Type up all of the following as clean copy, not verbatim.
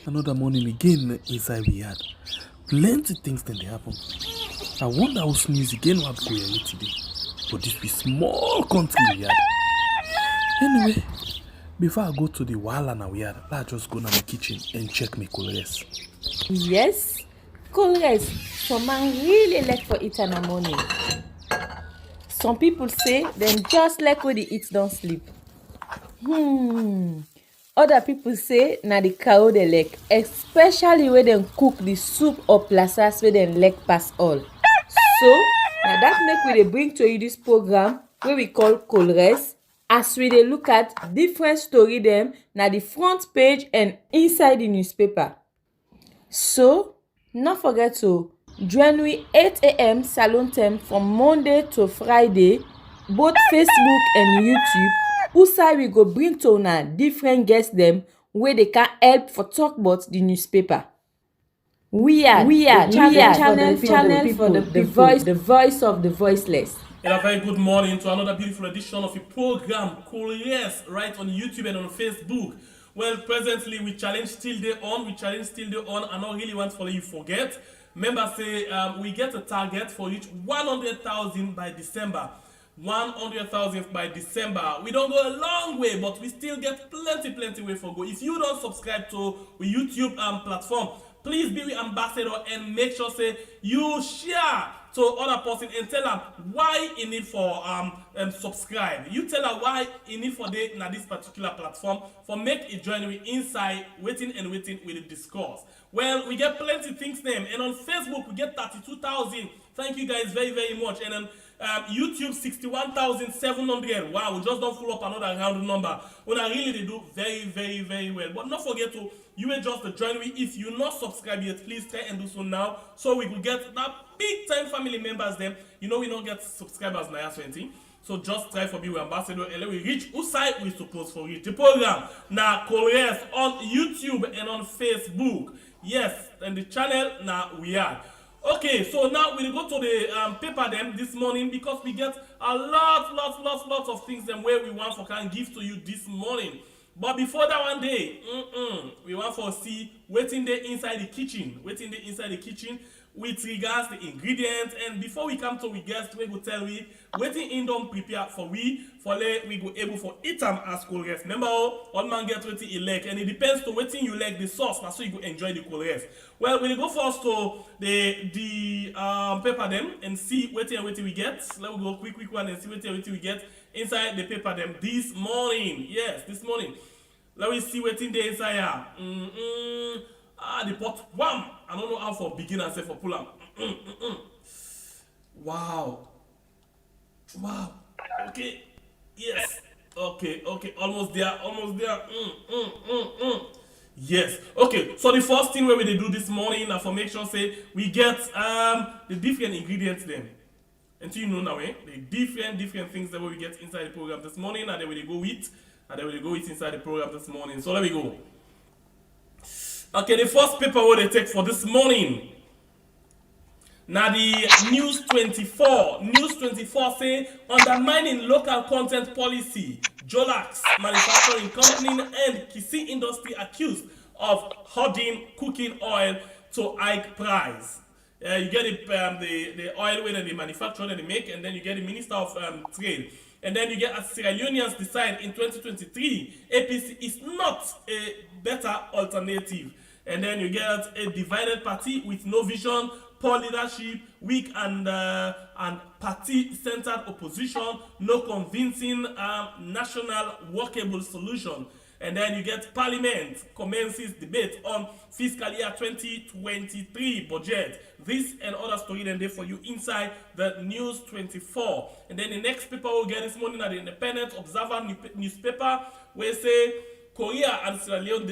Another morning again inside we had. Plenty things then they happen. I wonder how news again what go here today. But this be small country we had. Anyway, before I go to the wala now we had, I just go to my kitchen and check my colors. Yes, colors. Some man really like for it in the morning. Some people say them just like when they eat don't sleep. Other people say na the cow they like, especially when they cook the soup or plasas where they like pass all. So now that make we dey bring to you this program wey we call Colres, as we dey look at different story dem na the front page and inside the newspaper. So no forget to join we 8 a.m. salon time from Monday to Friday, both Facebook and YouTube. Usai we go bring to una different guests dem wey dey can help for talk about the newspaper. We are channel for the voice of the voiceless. And a very good morning to another beautiful edition of a program called Yes, right on YouTube and on Facebook. Well, presently we challenge still day on, I don't really want for you forget. Remember say we get a target for each 100,000 by December. 100,000 by December. We don't go a long way, but we still get plenty way for go. If you don't subscribe to the YouTube platform, please be the ambassador and make sure say you share to other person and tell them why you need for subscribe. You tell her why you need for the na this particular platform for make it join we inside waiting with the discourse. Well, we get plenty things them, and on Facebook we get 32,000. Thank you guys very much. And on YouTube 61,700. Wow, we just don't pull up another round number. When I really they do very well. But not forget to you will just join me. If you not subscribe yet, please try and do so now, so we will get that big time family members. Them, you know we don't get subscribers now 20. So just try for be with ambassador and let we reach whose side we supposed for reach the program now. Colors on YouTube and on Facebook. Yes, and the channel now we are. Okay, so now we'll go to the paper them this morning because we get a lot of things them where we want for can give to you this morning. But before that one day, we want for see waiting there inside the kitchen, with regards the ingredients. And before we come to we guest, we will tell we waiting in don't prepare for we go able for eat them as colors. Remember all man get waiting he like, and it depends to waiting you like the sauce, now so you go enjoy the colors. Well, we'll go first to the paper them and see waiting we get. Let me go quick one and see waiting we get inside the paper them this morning. Yes, this morning. Let me see what's in the inside here. The pot. Wham! I don't know how for beginner say for pull up. Wow. Okay. Yes. Okay. Almost there. Yes. Okay. So the first thing where we do this morning, for make sure say we get the different ingredients then. Until you know now, the different things that we get inside the program this morning, and then we go with. And then we'll go it inside the program this morning. So let me go. Okay, the first paper what they take for this morning. Now the News 24. News 24 say undermining local content policy. Jolax manufacturing company and Kisi industry accused of hoarding cooking oil to hike price. You get the oil where they manufacture and they make, and then you get the Minister of Trade. And then you get as Sierra Leoneans decide in 2023, APC is not a better alternative. And then you get a divided party with no vision, poor leadership, weak and party-centered opposition, no convincing national workable solution. And then you get Parliament commences debate on fiscal year 2023 budget. This and other story then there for you inside the News 24. And then the next paper we'll get this morning at the Independent Observer newspaper, where say Korea and Sierra Leone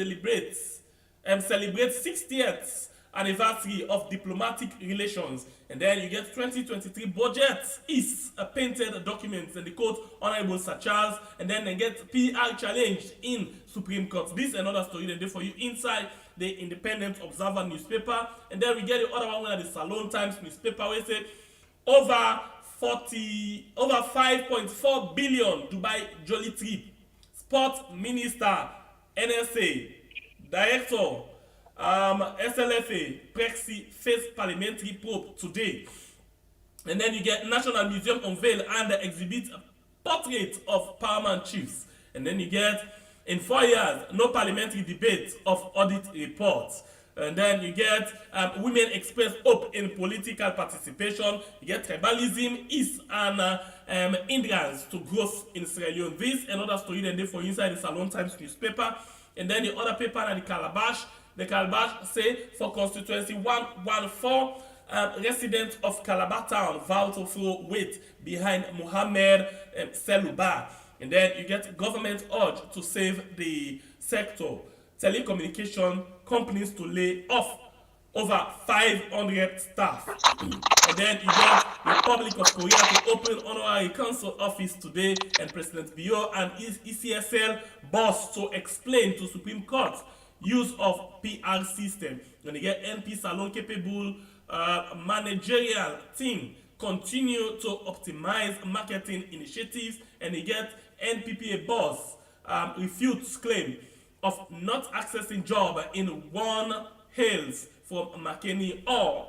celebrate 60th anniversary of diplomatic relations. And then you get 2023 budget is a painted document and the quote Honorable Sir Charles, and then they get PR challenge in Supreme Court. This and other story then there for you inside the Independent Observer newspaper. And then we get the other one at the Salon Times newspaper where say over 5.4 billion Dubai jolly trip. Sport Minister, NSA, Director SLFA, Prexy face parliamentary probe today. And then you get National Museum unveil and exhibit portraits of paramount chiefs. And then you get, in 4 years, no parliamentary debate of audit reports. And then you get women express hope in political participation. You get tribalism is an hindrance to growth in Sierra Leone. This another story then for inside the Salon Times newspaper. And then the other paper and the Calabash. The Calabash say for constituency 114, residents of Calabar town vow to throw weight behind Mohamed Selouba. And then you get government urge to save the sector. Telecommunication companies to lay off over 500 staff. And then you get Republic of Korea to open honorary council office today, and President Bio and ECSL boss to explain to Supreme Court use of PR system. And you get NP Salon capable managerial team continue to optimize marketing initiatives, and you get NPPA boss refutes claim of not accessing job in one Hills from McKinney or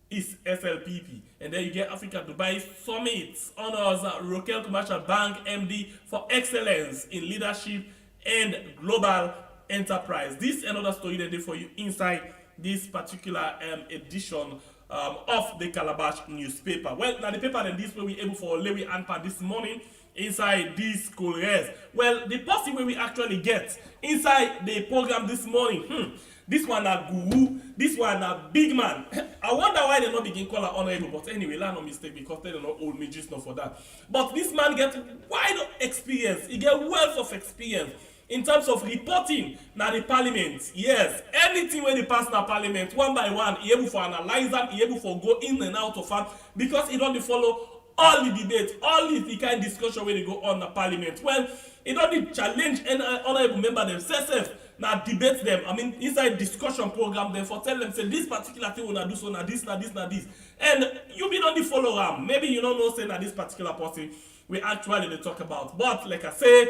is SLPP. And then you get Africa Dubai Summit honors Rokel Commercial Bank MD for excellence in leadership and global enterprise. This another story that they for you inside this particular edition of the Calabash newspaper. Well, now the paper and this way we able for Lewi Anpa this morning inside this couriers. Well, the policy way we actually get inside the program this morning, this one a guru, this one a big man. I wonder why they not begin call her honorable, but anyway, that's no mistake because they don't know old me just not for that. But this man get wide experience, he get wealth of experience in terms of reporting na the parliament. Yes, anything when they pass na parliament, one by one, he able for analyze them, he able for go in and out of them, because he don't follow all the debate, all the kind of discussion when they go on the parliament. Well, he don't challenge any honorable member themselves, now debate them. I mean, inside discussion program, then for tell them, say this particular thing will not do so, now this, now this, now this. And you be not the follower. Maybe you don't know, say, now this particular person we actually they talk about. But like I say,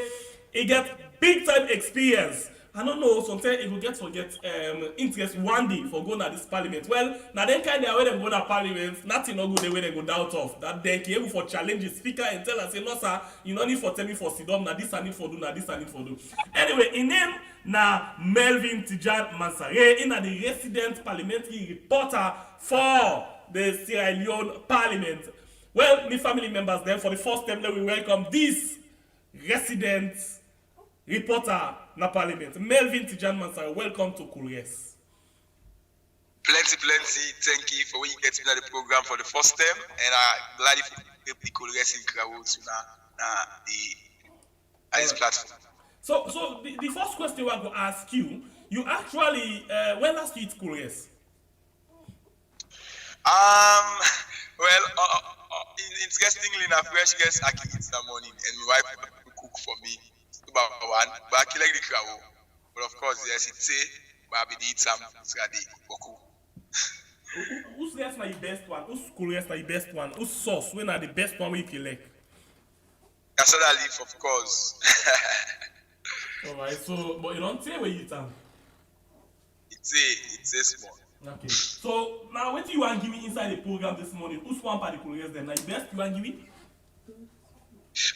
he get big time experience. I don't know, sometimes it will forget interest one day for going to this parliament. Well, now then kind of way they go to parliament, nothing no good the way they go out of. That they can able for challenge the speaker and tell us, say, no sir, you don't need for tell me for sit down, now this I need for do, now this I need for do. Anyway, in name na Melvin Tijan Mansare, in the resident parliamentary reporter for the Sierra Leone Parliament. Well, my family members then for the first time that we welcome this resident reporter na parliament, Melvin Tijan Mansare. Welcome to Couriers. Plenty. Thank you for when you get me on the program for the first time, and I'm glad if you the Couriers in Krawo to the platform. So the first question I will ask you, you actually when last you eat Couriers? Well, interestingly enough, fresh guests I can eat in the morning, and my wife will cook for me. About one, but I like the crowd. But of course, yes, it's say, but I eat some Boku. Who's the best one? Who's Couriers the best one? Who's sauce? When are the best one we can like? Cassava leaf, of course. Alright, so but you don't say where you eat them. It's a small. Okay. So now what do you want to give me inside the program this morning? Who's one part the Couriers then? Now the best you want to give me?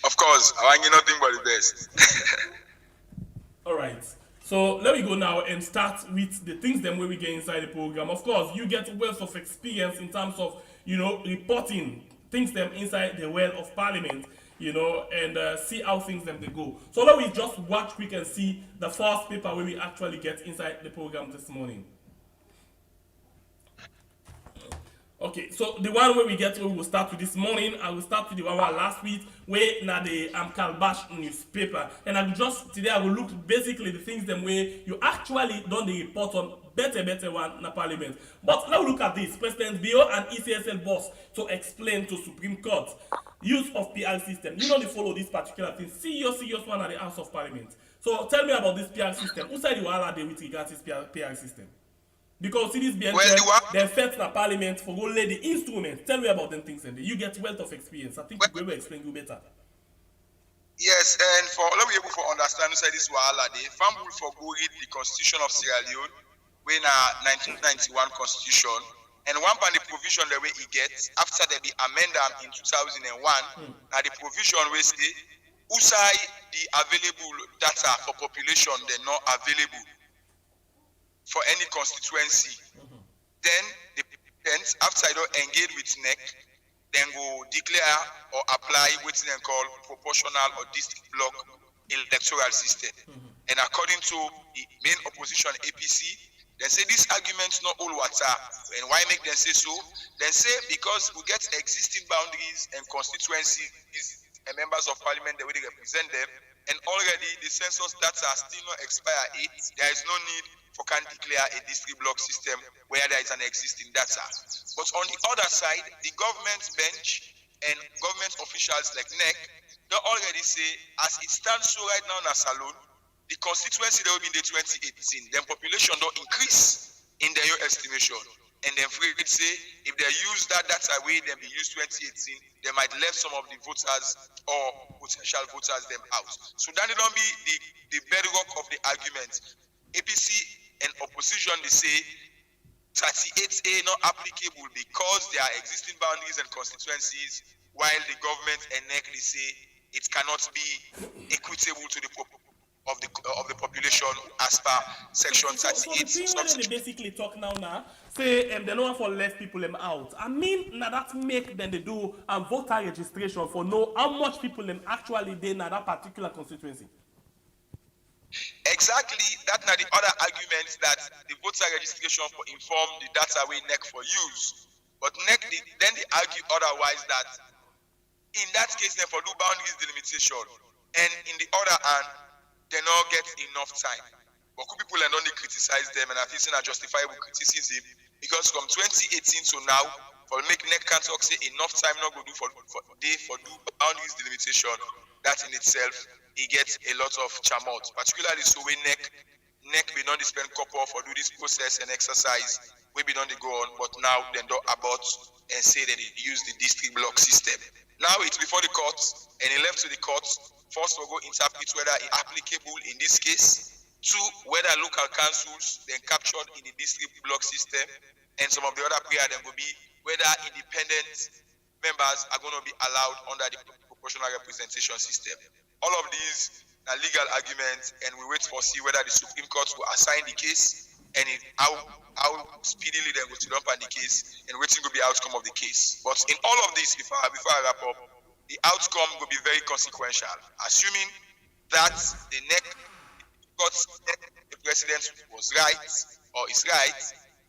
Of course, I want you nothing but the best. Alright. So let me go now and start with the things then where we get inside the program. Of course, you get wealth of experience in terms of, reporting things them inside the well of parliament, and see how things them they go. So let me just watch quick and see the first paper where we actually get inside the program this morning. Okay, so the one where we will start with this morning, I will start with the one last week, where na the Calabash newspaper. And today I will look basically the things them where you actually done the report on better one na parliament. But now look at this. President Bio and ECSL boss to explain to Supreme Court use of PR system. You know they follow this particular thing. Serious one at the House of Parliament. So tell me about this PR system. Who said you are there with regards to this PR system? Because see this being they fed the parliament for go lay the instruments. Tell me about them things and you get wealth of experience. I think we will explain you better. Yes, and for all of you able to understand say this wahala, they fumble for go read the Constitution of Sierra Leone, when 1991 constitution, and one part the provision the way it gets after they be amended in 2001. Now the provision we say usai the available data for population they're not available for any constituency. Then the president after they don't engage with NEC, then go declare or apply what they call proportional or district block electoral system. And according to the main opposition APC, they say this argument's not all water. And why make them say so? They say because we get existing boundaries and constituencies and members of parliament, the way they represent them, and already the census data still not expire. There is no need for can declare a district block system where there is an existing data. But on the other side, the government bench and government officials like NEC, they already say, as it stands so right now in a salon, the constituency that will be in the 2018, then population don't increase in their estimation. And then free it say, if they use that data way, then be used 2018, they might left some of the voters or potential voters them out. So that will be the bedrock of the argument. APC and opposition, they say 38A not applicable because there are existing boundaries and constituencies, while the government and NEC, they say it cannot be equitable to the of the population as per section 38. So the thing they basically talk now say they don't want for left people them out. I mean now that make them they do voter registration for know how much people them actually they in that particular constituency. Exactly, that's not the other argument that the voter registration for inform the data we NEC for use. But NEC then they argue otherwise that in that case they for do boundaries delimitation, and in the other hand they not get enough time. But people and only criticize them, and I think it's a justifiable criticism because from 2018 to now, for make NEC can talk say enough time not go do for do boundaries delimitation. That in itself, it gets a lot of chamot, particularly so when NEC be not spend couple for do this process and exercise. We be not go on, but now they don't abort and say that they use the district block system. Now it's before the courts, and it left to the courts. First, we'll go interpret whether it's applicable in this case. Two, whether local councils then captured in the district block system, and some of the other prayer then will be whether independent members are going to be allowed under the proportional representation system. All of these are legal arguments, and we wait for see whether the Supreme Court will assign the case and how speedily they will sit up on the case and waiting will be the outcome of the case. But in all of this, before I wrap up, the outcome will be very consequential, assuming that the NEC got the president was right or is right,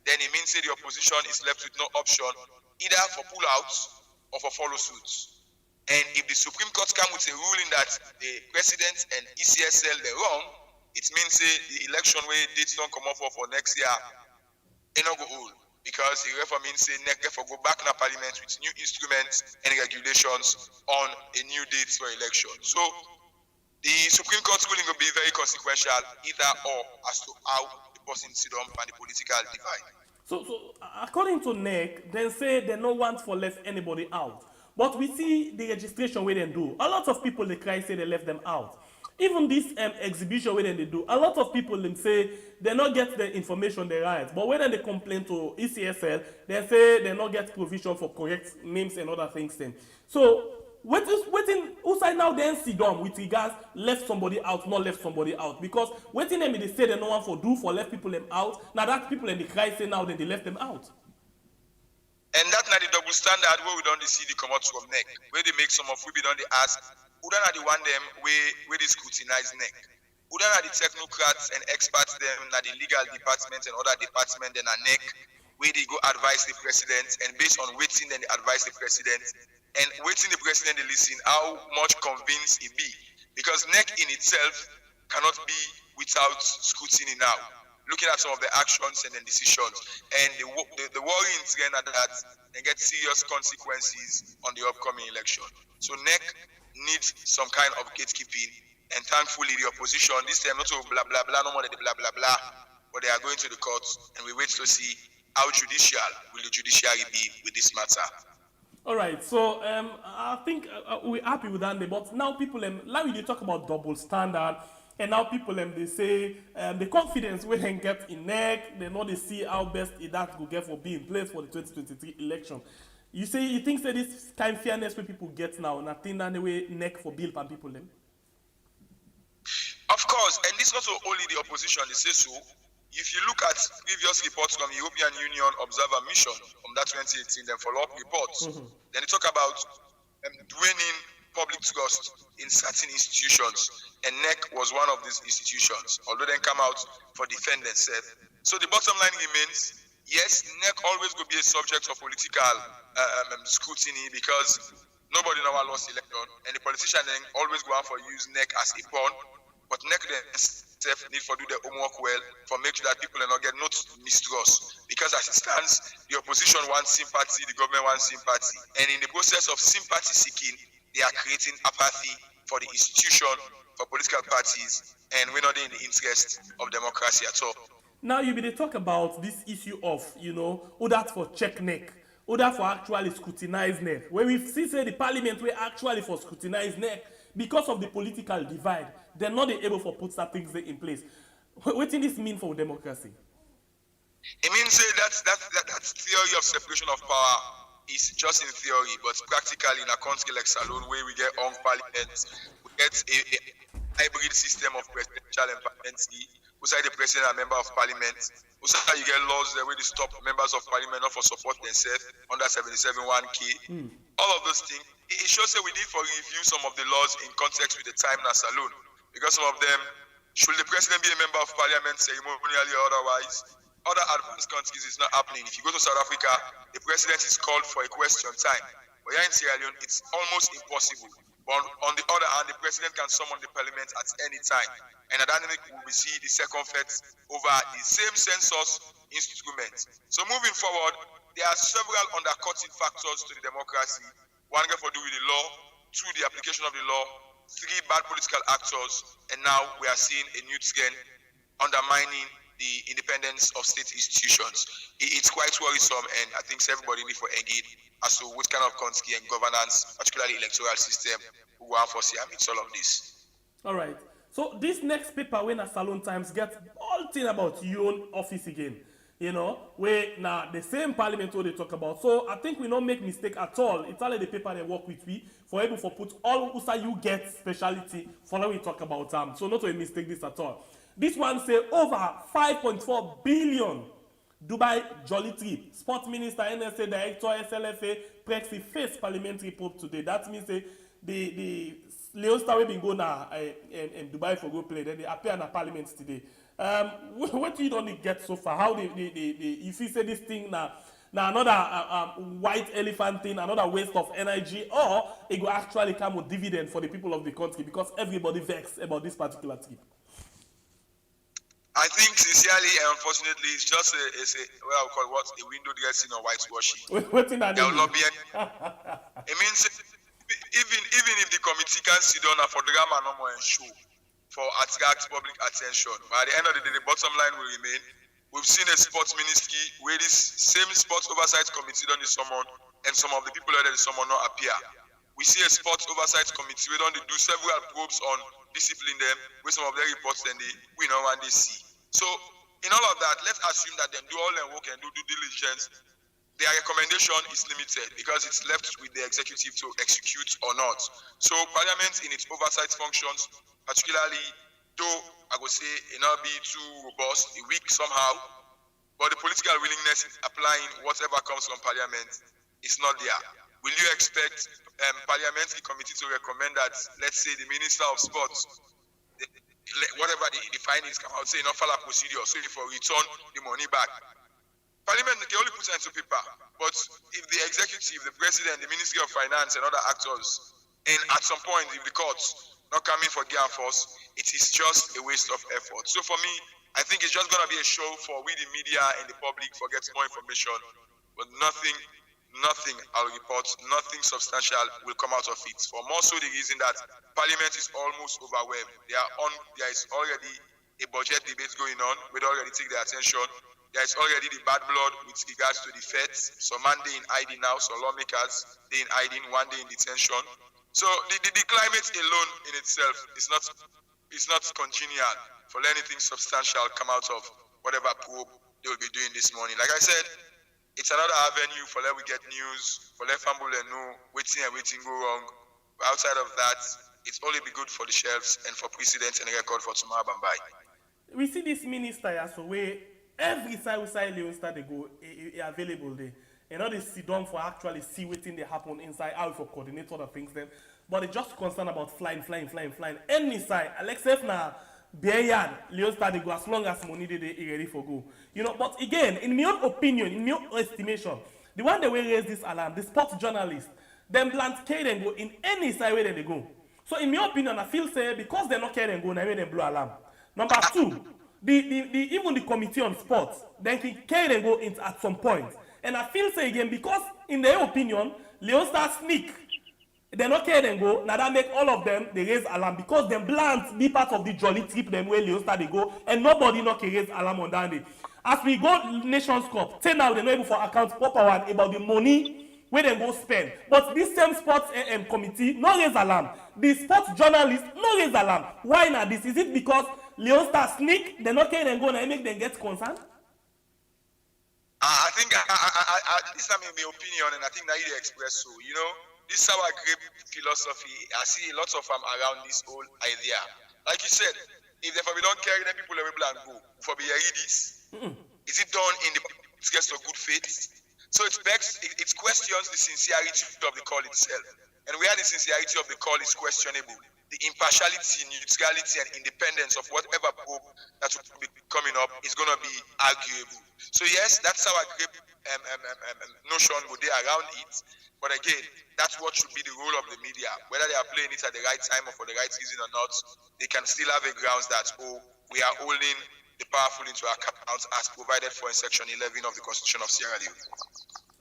then it means that the opposition is left with no option either for pull out or for follow suit. And if the Supreme Court come with a ruling that the president and ECSL they're wrong, it means the election where dates don't come up for next year, they not go hold. Because the referee means say NEC therefore go back in the parliament with new instruments and regulations on a new date for election. So the Supreme Court ruling will be very consequential either or as to how the person sit on and the political divide. So according to NEC, they say they don't want for left anybody out. But we see the registration where they do. A lot of people they cry say they left them out. Even this exhibition where they do, a lot of people them say they not get the information they write. But when they complain to ECSL, they say they not get provision for correct names and other things. Then. So waiting who side now then see them with regards left somebody out, not left somebody out. Because waiting them they say they no one for do for left people them out. Now that people in the cry say now then they left them out. And that's not the double standard where we don't see the come out from NEC, where they make some of we don't they ask, who don't the one them where they scrutinize NEC, who don't the technocrats and experts them na the legal department and other department then a NEC, where they go advise the president, and based on waiting then they advise the president, and waiting the president they listen how much convinced he be, because NEC in itself cannot be without scrutiny now. Looking at some of the actions and the decisions, and the worrying again at that and get serious consequences on the upcoming election. So NEC needs some kind of gatekeeping, and thankfully the opposition this time not to blah blah blah, no more than the blah blah blah, but they are going to the courts, and we wait to see how judicial will the judiciary be with this matter. All right, so I think we're happy with that, but now people like we talk about double standard. And now people they say the confidence we can get in neck, they know they see how best that will get for being placed for the 2023 election. You say you think that this kind of fairness where people get now, nothing that the way neck for bill and people them. Of course, and this not only the opposition, they say so. If you look at previous reports from the European Union Observer Mission from that 2018, then follow-up reports, then they talk about waning public trust in certain institutions, and NEC was one of these institutions, although they come out for defend themselves. So the bottom line remains, yes, NEC always will be a subject of political scrutiny because nobody now lost election, and the politician then always go out for use NEC as a pawn, but NEC themselves need for do their homework well for make sure that people are not get not mistrust, because as it stands, the opposition wants sympathy, the government wants sympathy, and in the process of sympathy seeking, they are creating apathy for the institution, for political parties, and we're not in the interest of democracy at all. Now you be they talk about this issue of, who that for check neck, who that for actually scrutinize neck. When we see say the parliament we actually for scrutinize neck, because of the political divide, they're not able for put certain things in place. What does this mean for democracy? It means that theory of separation of power is just in theory, but practically in a country like Salone, where we get on parliament, we get a hybrid system of presidential and parliamentary. We say the president and member of parliament. We say you get laws that will stop members of parliament not for support themselves under 77(1)(k). All of those things. It shows that we need for review some of the laws in context with the time in Salone, because some of them, should the president be a member of parliament ceremonially or otherwise? Other advanced countries is not happening. If you go to South Africa, the president is called for a question time. But here in Sierra Leone, it's almost impossible. But on the other hand, the president can summon the parliament at any time. And at that moment, we see the second phase over the same census instrument. So moving forward, there are several undercutting factors to the democracy. One got to do with the law, two, the application of the law, three, bad political actors, and now we are seeing a new trend undermining the independence of state institutions. It's quite worrisome, and I think everybody needs to engage as to what kind of country and governance, particularly electoral system, we want for see amidst all of this. All right. So this next paper, when a Salone Times gets all thing about your own office again, where now the same parliament what they talk about. So I think we don't make mistake at all. It's all the paper they work with we for able for put all USA you get speciality for when we talk about so not to mistake this at all. This one say over 5.4 billion Dubai jolly trip. Sports Minister, NSA Director, SLFA, Prexy face parliamentary probe today. That means the Leon Star will be go now in Dubai for go play. Then they appear in the parliament today. What you don't get so far? How if you say this thing now another white elephant thing, another waste of energy, or it will actually come with dividend for the people of the country because everybody vexed about this particular trip. I think sincerely and unfortunately, it's just a what I would call a window dressing or whitewashing. There will not be any. It means even if the committee can sit down for drama no more and show for attract public attention, but at the end of the day, the bottom line will remain. We've seen a sports ministry where this same sports oversight committee done the summon, and some of the people that the summon not appear. We see a sports oversight committee where they do several probes on discipline them, with some of their reports and we know when they see. So in all of that, let's assume that they do all their work and do due diligence. Their recommendation is limited because it's left with the executive to execute or not. So Parliament in its oversight functions, particularly though I would say it not be too robust, weak somehow, but the political willingness in applying whatever comes from Parliament is not there. Will you expect parliamentary committee to recommend that, let's say, the Minister of Sports, whatever the findings come out, say not follow procedure, so if we return the money back? Parliament can only put it into paper, but if the executive, the president, the Ministry of Finance and other actors, and at some point if the courts not coming for gear and force, it is just a waste of effort. So for me, I think it's just going to be a show for we the media and the public for getting more information, but nothing I'll report, nothing substantial will come out of it. For more so the reason that Parliament is almost overwhelmed. There is already a budget debate going on, we already take their attention. There is already the bad blood with regards to the feds. Some man they in hiding now, some lawmakers they in hiding, one day in detention. So the climate alone in itself is not it's not congenial for anything substantial come out of whatever probe they will be doing this morning. Like I said, it's another avenue for let we get news, for let family know waiting and waiting go wrong. But outside of that, it's only be good for the shelves and for precedent and record for tomorrow and by. We see this minister here, so where every side we say Leon start they go available there. And all they sit down for actually see what thing they happen inside, how for coordinate other things them. But they just concerned about flying. Any side, Alexef na Bayard, Leon start they go as long as money they ready for go. You know, but again, in my own opinion, in my own estimation, the one that will raise this alarm, the sports journalists, them plant care and go in any side where they go. So in my opinion, I feel say because they're not care and go, now they blow alarm. Number two, even the committee on sports, then can care and go in at some point. And I feel say again, because in their opinion, Leon start sneak. They not care and go. Now that make all of them they raise alarm because them bland be part of the jolly trip them where Leon start they go and nobody not can raise alarm on that day. As we go Nations Cup, 10 now they know able for account proper one about the money where they go spend. But this same sports committee no raise alarm. The sports journalists no raise alarm. Why not this? Is it because Leon start sneak? They not care and go and make them get concerned? I think this is my opinion, and I think that you express so. You know, this is our great philosophy. I see lots of them around this whole idea. Like you said, if we don't carry them, people will and go. For be this, is it done in the interest of good faith? So it questions the sincerity of the call itself, and where the sincerity of the call is questionable, the impartiality, neutrality, and independence of whatever probe that will be coming up is going to be arguable. So yes, that's our great notion would be around it. But again, that's what should be the role of the media. Whether they are playing it at the right time or for the right reason or not, they can still have a grounds that, we are holding the powerful into account as provided for in Section 11 of the Constitution of Sierra Leone.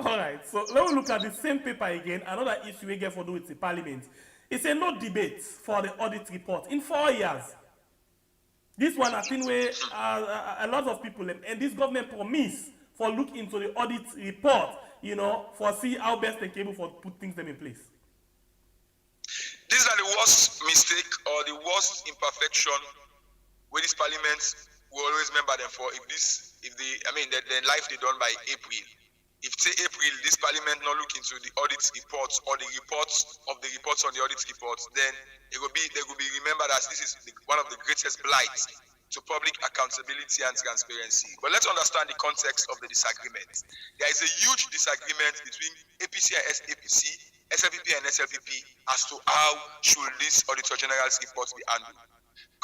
All right, so let me look at the same paper again. Another issue we get for do with the parliament. It's a no debate for the audit report in 4 years. This one, I think, where a lot of people and this government promise for look into the audit report, you know, for see how best they can able for put things them in place. These are the worst mistake or the worst imperfection where this parliament will always remember them for. The life they done by April. If say April, this parliament not look into the audit reports or the reports of the reports on the audit reports, then they will be remembered as this is one of the greatest blights to public accountability and transparency. But let's understand the context of the disagreement. There is a huge disagreement between APC and SAPC, SLPP and SLPP as to how should this Auditor General's report be handled.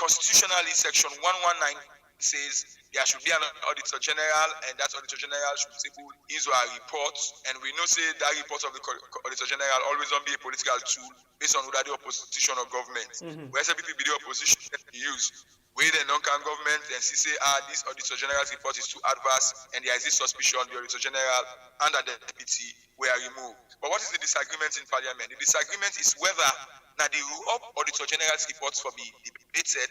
Constitutionally, Section 119 says there should be an Auditor General, and that Auditor General should table his or her reports. And we know say that report of the Auditor General always don't be a political tool based on whether the opposition or government. Where SLPP be the opposition use. Where the non-can government and see say this Auditor General's report is too adverse, and there is this suspicion the Auditor General and the deputy were removed. But what is the disagreement in Parliament? The disagreement is whether now the Auditor General's reports for be debated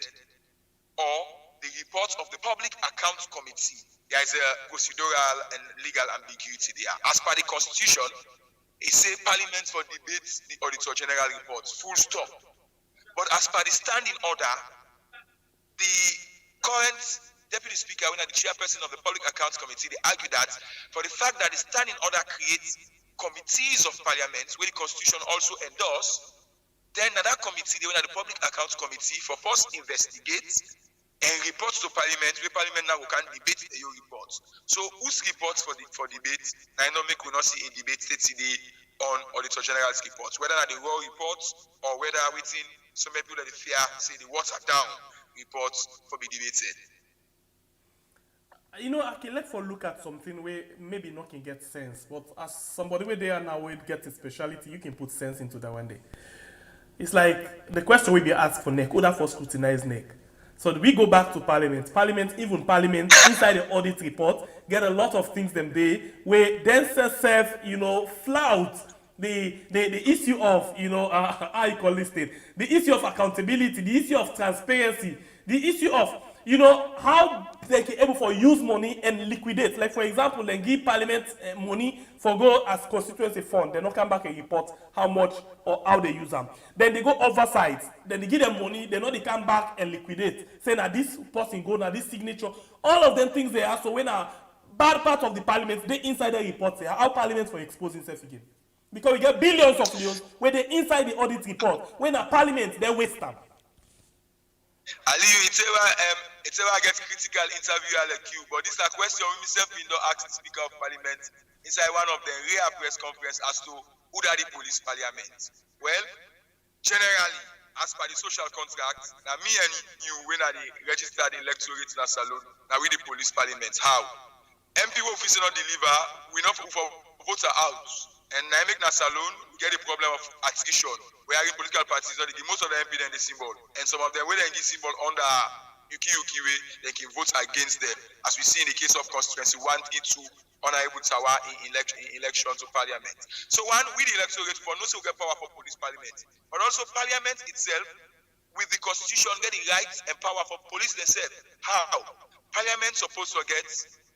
or the reports of the Public Accounts Committee. There is a procedural and legal ambiguity there. As per the Constitution, it says Parliament for debates the Auditor General reports, full stop. But as per the standing order, the current Deputy Speaker, when the chairperson of the Public Accounts Committee, they argue that for the fact that the standing order creates committees of Parliament, where the Constitution also endorses, then that committee, the Public Accounts Committee, for first investigates and reports to Parliament, where Parliament now can debate your reports. So whose reports for debate? I know we not see a debate today on Auditor General's reports, whether the raw reports or whether within some people that fear say the watered down reports for be debated. You know, okay, let's look at something where maybe not can get sense, but as somebody where they are now will get a speciality, you can put sense into that one day. It's like the question will be asked for NEC, who that for scrutinize NEC. So we go back to Parliament, inside the audit report, get a lot of things them they where then self, flout the issue of, how you call this thing, the issue of accountability, the issue of transparency, the issue of, you know, how they can able for use money and liquidate. Like for example, they give parliament money for go as constituency fund. They not come back and report how much or how they use them. Then they go oversight. Then they give them money. They know they come back and liquidate. Say now this person go now this signature. All of them things they are. So when a bad part of the parliament, they inside the report say how parliament for exposing self again. Because we get billions of millions where they inside the audit report. When a parliament, they waste them. Aliyu, it's ever get critical interview like you, but this is a question we myself been don't ask the Speaker of Parliament inside one of the rare press conference as to who are the police parliament. Well, generally, as per the social contract, now me and you when I registered electorate in a salon, now we the police parliament. How? MP office not deliver, we not for voter out. And I make na salon, we get the problem of attrition. We are in political parties, most of the MP then the symbol. And some of them, when they give symbol under Yuki way, they can vote against them. As we see in the case of constituency 1, 2, Honorable Tawa in election to parliament. So one, we the electorate for no so get power for police parliament. But also parliament itself, with the constitution, get the rights and power for police themselves. How? Parliament supposed to get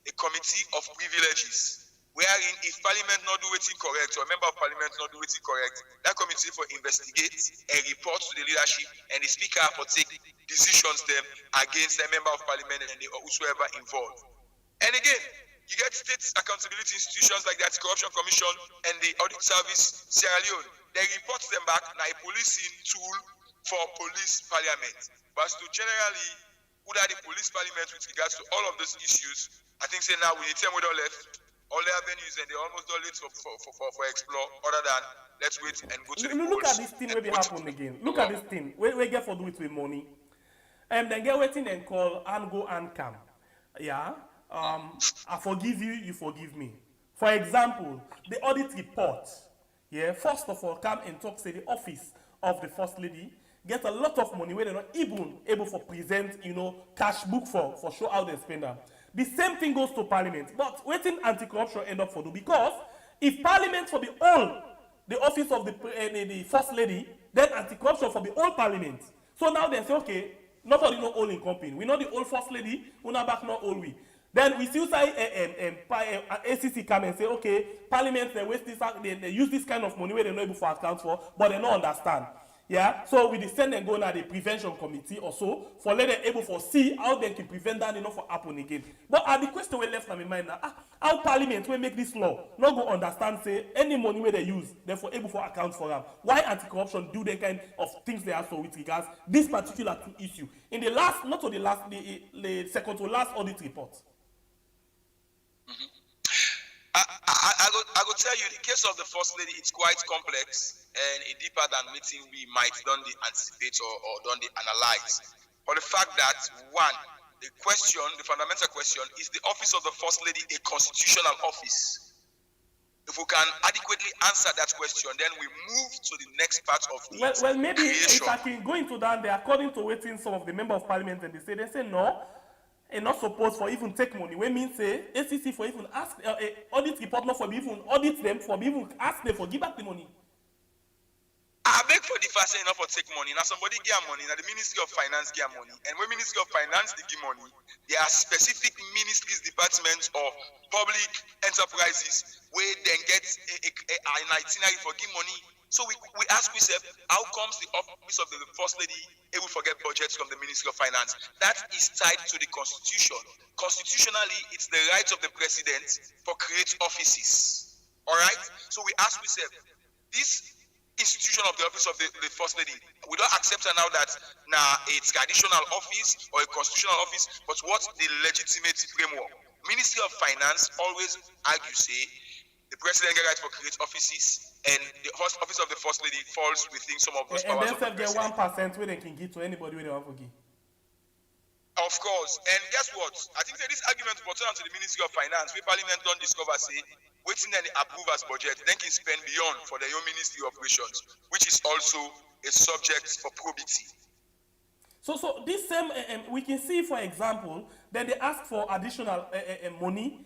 a committee of privileges. Wherein if parliament not do anything correct or a member of parliament not do anything correct, that committee for investigate and report to the leadership and the speaker for take decisions them against a member of parliament and whosoever involved. And again, you get state accountability institutions like the Anti-Corruption Commission and the Audit Service Sierra Leone. They report them back now a policing tool for police parliament. But to generally who are the police parliament with regards to all of those issues, I think say now we need 10 we don't left. All the avenues and they almost don't let for explore other than let's wait and go to the polls. Look at this thing where we happen again. Look at this thing. We get for do it with money. And then get waiting and call and go and come. Yeah. I forgive you, you forgive me. For example, the audit report. Yeah, first of all, come and talk to the office of the First Lady. Get a lot of money where they're not even able to present, cash book for show how they spend them. The same thing goes to parliament. But waiting anti-corruption end up for do because if parliament for the whole, the office of the First Lady, then anti-corruption for the whole parliament. So now they say, okay, nobody no all in company. We know the old First Lady, we not back not all we. Then we still say ACC come and say, okay, parliament they waste this, they use this kind of money where they're not able to account for, but they don't understand. Yeah, so we send and go now the prevention committee or so for let them able to see how they can prevent that for happen again. But the question we left in my mind now, how parliament will make this law not go understand say any money where they use therefore able to account for them. Why anti-corruption do the kind of things they are so with regards this particular issue in the last, not to the last, the second to last audit report. Mm-hmm. I will tell you, the case of the First Lady, it's quite complex and it's deeper than anything we might done the anticipate or done the analyze. But the fact that, one, the fundamental question, is the office of the First Lady a constitutional office? If we can adequately answer that question, then we move to the next part of the well, maybe creation. if I can go into that, they according to waiting some of the member of parliament and they say no. And not supposed for even take money. We mean say ACC for even ask audit report not for even audit them for even ask them for give back the money. I beg for the first enough for take money. Now somebody get money. Now the Ministry of Finance get money. And when Ministry of Finance they give money, there are specific ministries, departments or public enterprises where they get an itinerary for give money. So we ask ourselves, how comes the office of the First Lady able to get budgets from the Ministry of Finance? That is tied to the Constitution. Constitutionally, it's the right of the President to create offices. All right? So we ask ourselves, this institution of the office of the First Lady, we don't accept her now that it's traditional office or a constitutional office, but what's the legitimate framework? Ministry of Finance always argue, say, the President get right for create offices, and the office of the First Lady falls within some of those powers. And then get 1% where they can give to anybody where they want to give. Of course, and guess what? I think that this argument will turn to the Ministry of Finance, where Parliament don't discover, say, waiting and approve as budget, then can spend beyond for their own ministry operations, which is also a subject for probity. So this same, we can see, for example, that they ask for additional money,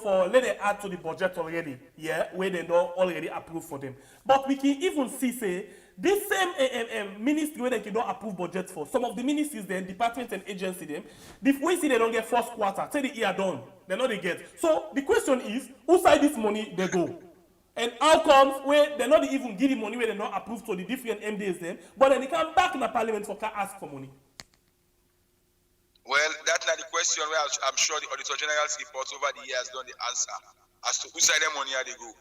for let them add to the budget already, yeah, where they don't already approve for them. But we can even see, say, this same ministry where they cannot approve budget for, some of the ministries then, departments and agency them, the way see they don't get first quarter, say the year done, they know they get. So the question is, who side this money they go? And how comes where they not even give the money where they not approved to the different MDs then, but then they come back in the parliament for can ask for money. Well, that's not the question where I'm sure the Auditor General's reports over the years don't the answer as to who side them money are they go.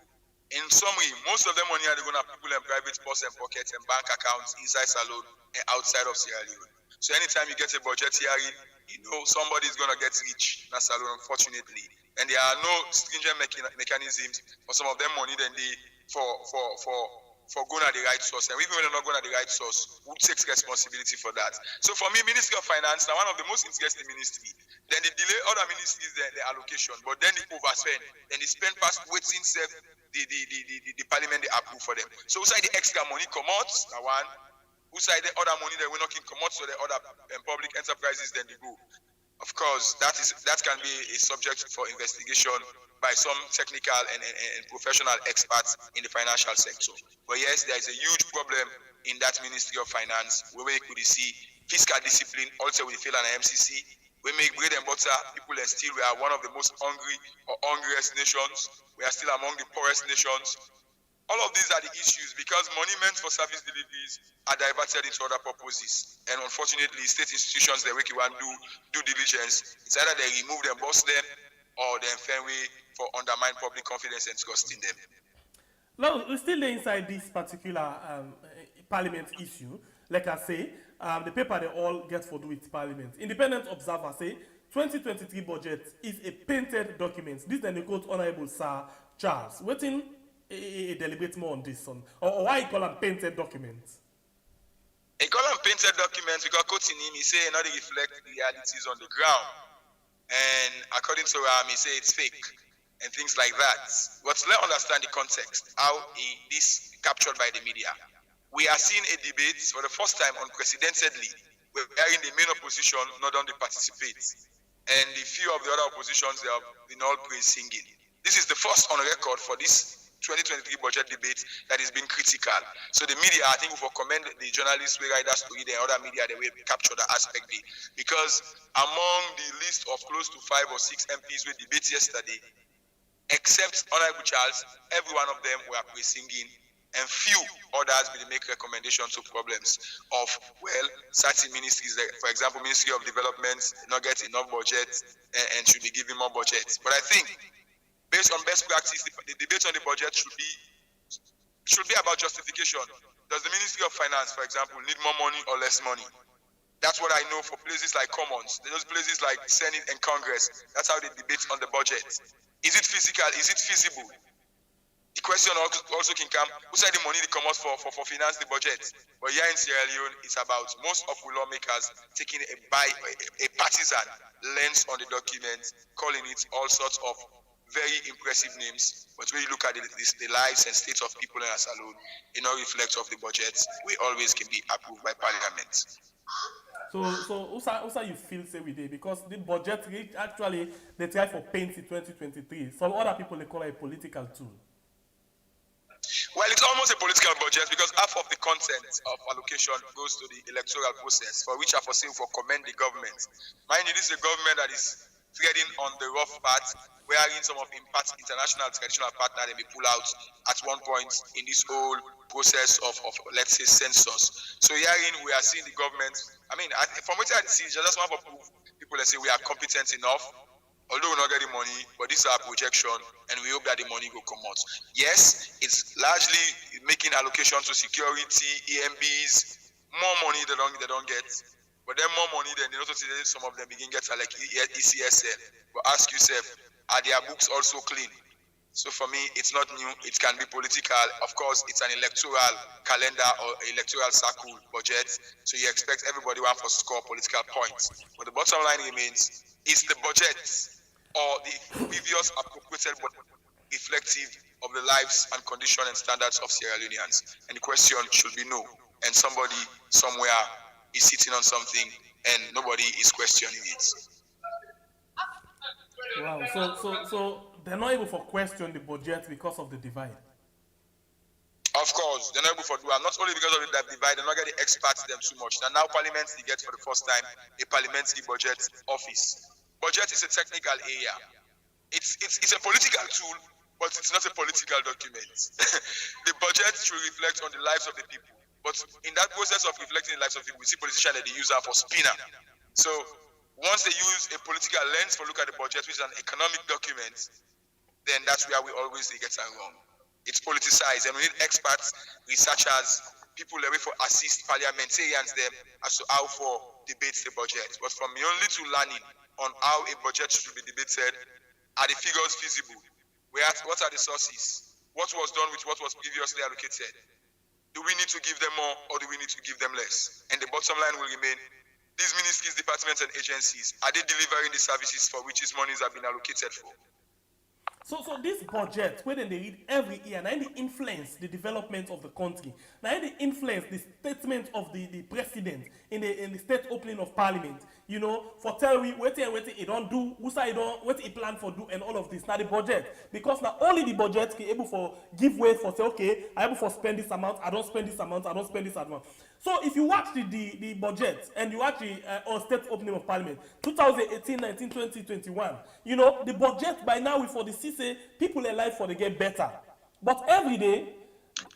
In summary, most of them money are they going to people in private purse and pockets and bank accounts inside Salone and outside of Sierra Leone. So anytime you get a budget hearing, you know somebody is going to get rich in Salone, unfortunately. And there are no stringent mechanisms for some of them money than they for going at the right source. And even when they're not going at the right source, who takes responsibility for that? So for me, Ministry of Finance, now one of the most interesting ministry. Then they delay other ministries the allocation, but then they overspend. Then they spend past waiting the parliament they approve for them. So who side the extra money come out? Now one. Who side the other money that we're not come out, so the other public enterprises then they go. Of course, that can be a subject for investigation by some technical and professional experts in the financial sector. But yes, there is a huge problem in that Ministry of Finance where we could see fiscal discipline also with the fail and MCC. We make bread and butter, people and still we are one of the most hungry or hungriest nations. We are still among the poorest nations. All of these are the issues because money meant for service deliveries are diverted into other purposes. And unfortunately, state institutions, they want to do due diligence. It's either they remove them, boss them, or they find way for undermine public confidence and trust in them. Now, we're still inside this particular parliament issue. Like I say, the paper they all get for do with parliament. Independent observers say 2023 budget is a painted document. This then they quote Honorable Sahr Charles. Waiting a deliberate more on this one, or why you call them painted documents? He call them painted documents because quoting him, he say not reflect the realities on the ground, and according to him, he say it's fake and things like that. But let's understand the context, how this captured by the media. We are seeing a debate for the first time unprecedentedly, where in the main opposition not only participate, and the few of the other oppositions they have been all praise singing. This is the first on record for this 2023 budget debate that has been critical. So the media, I think, will commend the journalists, we write that story, the other media, the way we capture the aspect, because among the list of close to 5 or 6 MPs we debate yesterday, except Honorable Charles, every one of them were praising, and few others will make recommendations to problems of, well, certain ministries, for example, Ministry of Development, not get enough budget and should be given more budget. But I think, based on best practice, the debate on the budget should be about justification. Does the Ministry of Finance, for example, need more money or less money? That's what I know for places like Commons, those places like Senate and Congress. That's how they debate on the budget. Is it physical? Is it feasible? The question also can come, who said the money they come out for finance the budget? But here in Sierra Leone, it's about most of the lawmakers taking a partisan lens on the document, calling it all sorts of very impressive names, but when you look at the lives and states of people in Salone, it not reflects of the budget. We always can be approved by Parliament. So also you feel say we did because the budget actually they try for paint in 2023. Some other people they call it a political tool. Well, it's almost a political budget because half of the content of allocation goes to the electoral process, for which I foresee for commend the government. Mind you, this is a government that is treading on the rough path, wherein some of impact international traditional partners they may pull out at one point in this whole process of let's say census. So herein we are seeing the government. I mean, from what I see, just want to prove people that say we are competent enough, although we're not getting money, but this is our projection, and we hope that the money will come out. Yes, it's largely making allocation to security, EMBs, more money they don't get. But then more money, then you know, some of them begin getting like ECSL. But ask yourself, are their books also clean? So for me, it's not new. It can be political. Of course, it's an electoral calendar or electoral cycle budget. So you expect everybody want to score political points. But the bottom line remains, is the budget or the previous appropriated budget reflective of the lives and condition and standards of Sierra Leoneans? And the question should be no. And somebody somewhere is sitting on something and nobody is questioning it. Wow, so they're not able to question the budget because of the divide. Of course, they're not able for do. And not only because of that divide, they're not getting experts them too much. Now Parliament they get for the first time a parliamentary budget office. Budget is a technical area. It's a political tool, but it's not a political document. The budget should reflect on the lives of the people. But in that process of reflecting the lives of people, we see politicians that they use that for spinner. So once they use a political lens for look at the budget, which is an economic document, then that's where we always get it wrong. It's politicized, and we need experts, researchers, people away for assist parliamentarians them as to how for debates the budget. But from me only to learning on how a budget should be debated, are the figures feasible? What are the sources? What was done with what was previously allocated? Do we need to give them more, or do we need to give them less? And the bottom line will remain, these ministries, departments, and agencies, are they delivering the services for which these monies have been allocated for? So this budget, when they read every year, now they influence the development of the country. Now they influence the statement of the president in the state opening of parliament. You know, for tell we waiting he don't do, who say he don't, what he plan for do, and all of this. Now the budget, because now only the budget can able for give way for say, okay, I able for spend this amount, I don't spend this amount, I don't spend this amount. So if you watch the budget and you watch the state opening of parliament, 2018, 19, 20, 21, you know, the budget by now we for the CC, people alive for they get better. But every day,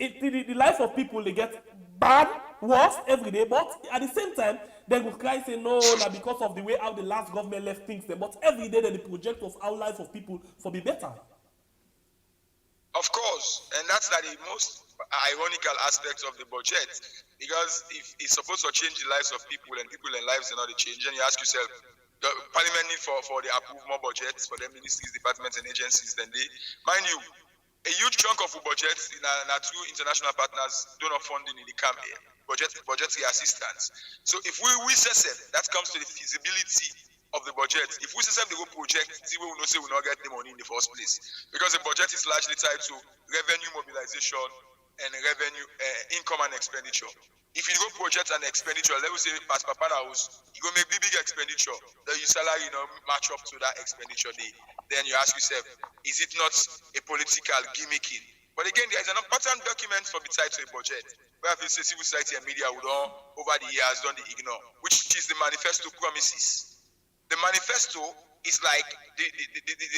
the life of people, they get bad, worse every day, but at the same time, they will cry say, no, now because of the way how the last government left things there, but every day the project of our life of people for be better. Of course, and that's like the most ironical aspect of the budget, because if it's supposed to change the lives of people and people and lives are not change, and you ask yourself, the parliament need for the approve more budgets for the ministries, departments, and agencies than they, mind you, a huge chunk of the budget in our two international partners donor funding in the camp here, budgetary assistance. So if we assess it, that comes to the feasibility of the budget. If we say the whole project, we will not say we will not get the money in the first place, because the budget is largely tied to revenue mobilization and revenue income and expenditure. If you go project and expenditure, let me say as Papa House, you go make big expenditure, then your salary match up to that expenditure day. Then you ask yourself, is it not a political gimmicking? But again, there is an important document for the tied to a budget, where I say civil society and media would all over the years done the ignore, which is the manifesto promises. The manifesto is like the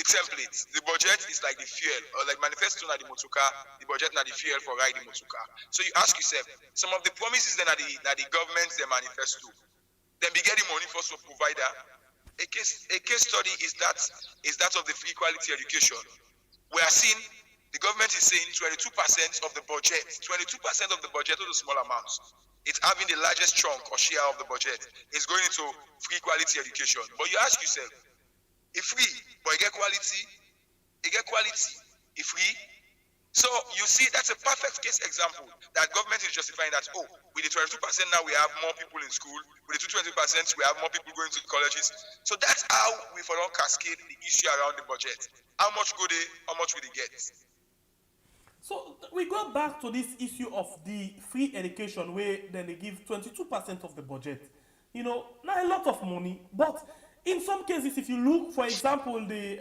template. The budget is like the fuel, or like manifesto na the motoka, the budget na the fuel for ride the motoka. So you ask yourself, some of the promises then are the government's the manifesto. Then we get the money for some provider. A case study is that of the free quality education. We are seeing the government is saying 22% of the budget, 22% of the budget, those small amounts. It's having the largest chunk or share of the budget is going into free quality education. But you ask yourself, if free, but you get quality, if free. So you see, that's a perfect case example that government is justifying that, oh, with the 22% now we have more people in school, with the 20% we have more people going to colleges. So that's how we for long cascade the issue around the budget. How much go they, how much will they get? So we go back to this issue of the free education, where then they give 22% of the budget. You know, not a lot of money, but in some cases, if you look, for example, the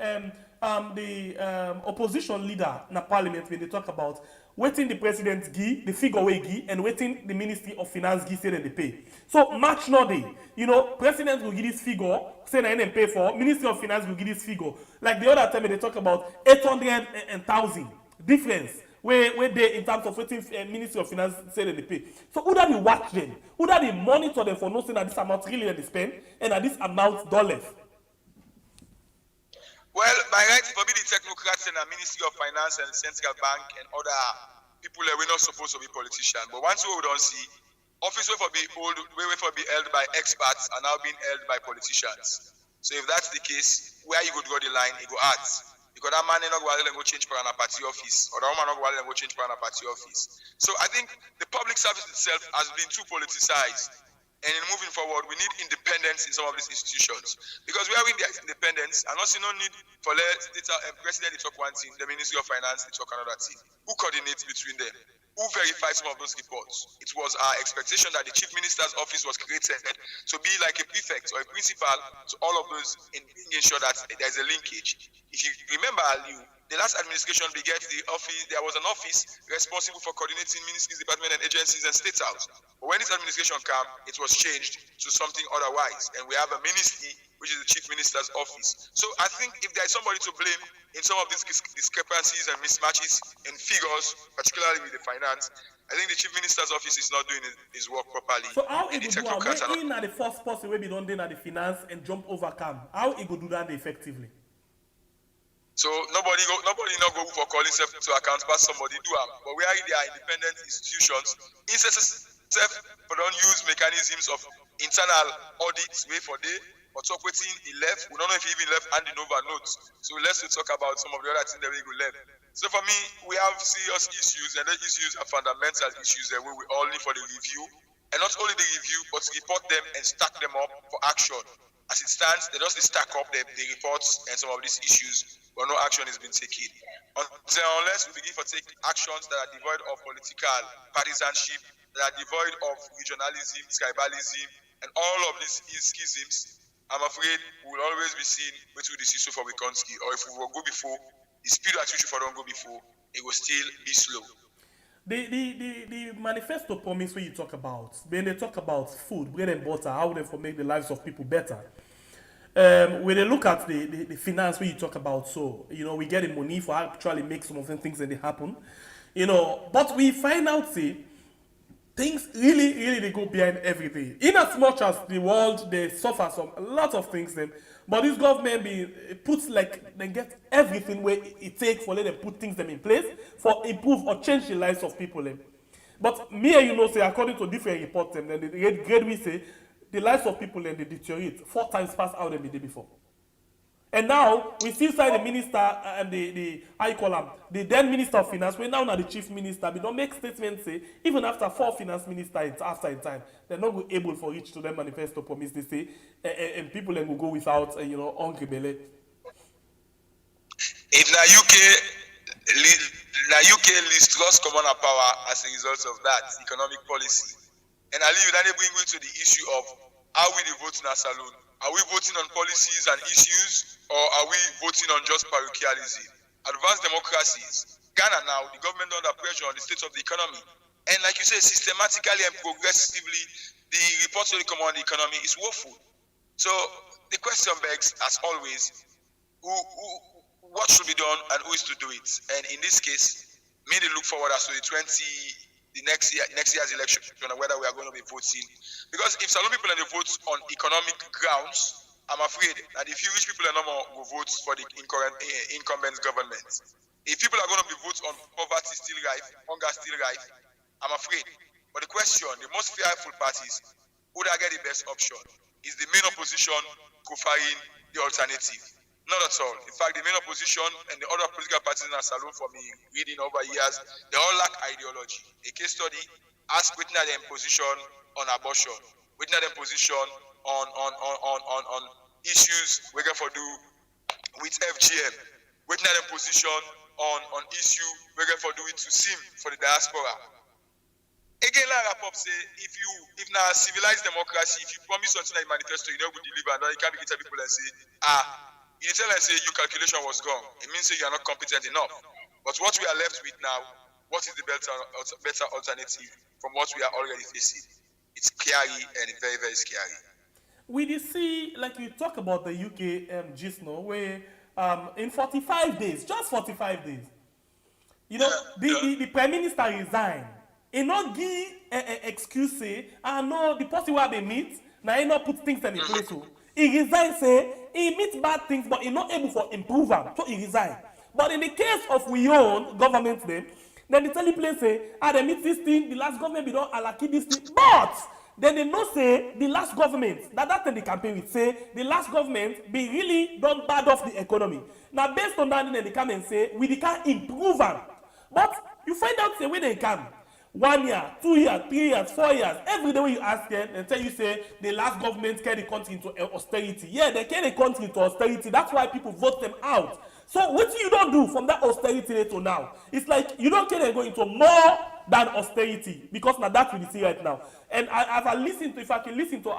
opposition leader in the parliament, when they talk about waiting the president give, the figure way give, and waiting the Ministry of Finance give, say that they pay. So match no day, you know, president will give this figure, say that they pay for, Ministry of Finance will give this figure. Like the other time when they talk about 800 and 1,000 difference. Where they in terms of waiting Ministry of Finance say that they pay. So who that they watch them? Who that they monitor them for knowing that this amount really they spend and that this amount dollars? Well, by right, it will be the technocrats and the Ministry of Finance and the Central Bank and other people that we're not supposed to be politicians. But once we don't see, office will be held by experts are now being held by politicians. So if that's the case, where you would draw the line, it go hard. Because that man is not going to go change for an party office, or that woman not going to go change for an party office. So I think the public service itself has been too politicized. And in moving forward, we need independence in some of these institutions. Because we are in their independence, and also no need for the president to talk one thing, the Ministry of Finance to talk another thing. Who coordinates between them? Who verifies some of those reports? It was our expectation that the Chief Minister's office was created to be like a prefect or a principal to all of those in making sure that there's a linkage. If you remember, Aliu, the last administration began the office, there was an office responsible for coordinating ministries, departments, and agencies and state house. But when this administration came, it was changed to something otherwise. And we have a ministry, which is the chief minister's office. So I think if there is somebody to blame in some of these discrepancies and mismatches in figures, particularly with the finance, I think the chief minister's office is not doing his work properly. So how and it the go do technocrats are am? not. When the first person wey be don dey na the finance and jump over cam, how it go do that effectively? So nobody not go for calling self to account, but somebody do am. But where they are independent institutions, self don't use mechanisms of internal audits way for day, or talk waiting he left. We don't know if he even left handing over notes. So let's talk about some of the other things that we go left. So for me, we have serious issues, and those issues are fundamental issues that we all need for the review. And not only the review, but to report them and stack them up for action. As it stands, they just stack up the reports and some of these issues, but no action has been taken. Unless we begin to take actions that are devoid of political partisanship, that are devoid of regionalism, tribalism, and all of these schisms, I'm afraid we will always be seen between the issue for Wikonski, or if we will go before, the speed at which we don't go before, it will still be slow. The manifesto promise when you talk about, when they talk about food, bread and butter, how they for make the lives of people better. When they look at the finance when you talk about, so we get the money for actually make some of the things that they happen, but we find out say things really they go behind everything. In as much as the world they suffer a lot of things then, but this government puts like they get everything where it takes for them put things them in place for improve or change the lives of people them. But me and say according to different reports them, then the grade we say the lives of people then they deteriorate 4 times past how they did before. And now we still say the minister and the how you call him, the then minister of finance, we now the chief minister, we don't make statements say even after 4 finance ministers after in time, they're not able for reach to their manifesto promise they say, and people then will go without hungry belly. If UK list lost common power as a result of that economic policy, and I leave that bring me to the issue of how we vote in our saloon. Are we voting on policies and issues, or are we voting on just parochialism? Advanced democracies, Ghana now, the government under pressure on the state of the economy. And like you say, systematically and progressively, the reports on the common economy is woeful. So the question begs, as always, what should be done and who is to do it? And in this case, me they look forward as to the next year's election, whether we are going to be voting. Because if some people are vote on economic grounds, I'm afraid that the few rich people are no more will vote for the incumbent government. If people are going to be vote on poverty still rife, hunger still rife, I'm afraid. But the question, the most fearful parties, would I get the best option? Is the main opposition preferring the alternative? Not at all. In fact, the main opposition and the other political parties in our salon for me, reading over years, they all lack ideology. A case study, ask within their position on abortion, within their position on issues we're going to do with FGM, within their position on issue we're going to do it to SIM for the diaspora. Again, like Rapop say, if now civilized democracy, if you promise something like manifesto, you know good deliver, and then you can't begin to tell people and say, you tell and say your calculation was wrong. It means that you are not competent enough. But what we are left with now, what is the better alternative from what we are already facing? It's scary and very, very scary. We did see, like you talk about the UK just now, where in 45 days, just 45 days, the Prime Minister resigned. He not give excuse say, no, the person where they meet, now he not put things in place. He resign say, he meets bad things, but he not able to improve them, so he resign. But in the case of we own government then the tell place say, they meet this thing, the last government be don't allocate this thing, but then they know say the last government, that in the campaign will say the last government be really don't bad off the economy. Now based on that, then they come and say we can't improve them. But you find out say when they come 1 year, 2 years, 3 years, 4 years, every day when you ask them and tell you say the last government carry the country into austerity. Yeah, they carry the country into austerity. That's why people vote them out. So what you don't do from that austerity to now? It's like you don't care they go into more than austerity, because now that's what we see right now. And as I listen to, if I can listen to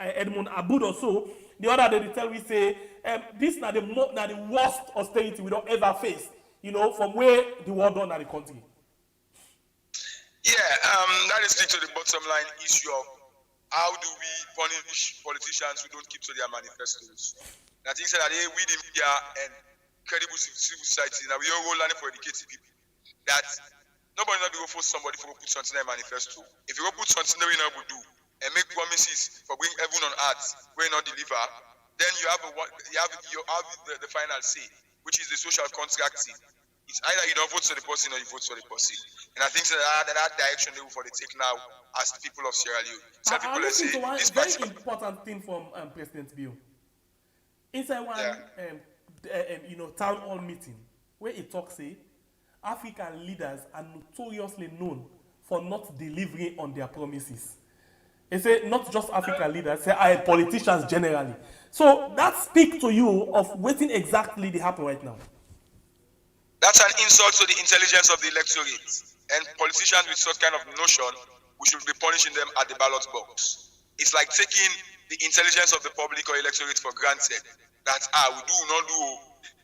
Edmund Abud or so, the other day they tell me say this now the worst austerity we don't ever face, you know, from where the war done at the country. Yeah, that is still to the bottom line issue of how do we punish politicians who don't keep to their manifestos. And I think that we the media and credible civil society, now we all learning for educating people that nobody not be go force somebody for go put something in a manifesto. If you go put something that we not do and make promises for bring heaven on earth where not deliver, then you have the final say, which is the social contract. It's either you don't vote for the person or you vote for the person. And I think that direction they will for the take now as the people of Sierra Leone. Some people say to one this very particular important thing from President Bill. Inside one town hall meeting where he talks say African leaders are notoriously known for not delivering on their promises. He said not just African leaders, say politicians generally. So that speaks to you of what exactly they happen right now. That's an insult to the intelligence of the electorate. And politicians with such kind of notion, we should be punishing them at the ballot box. It's like taking the intelligence of the public or electorate for granted. That we do not do.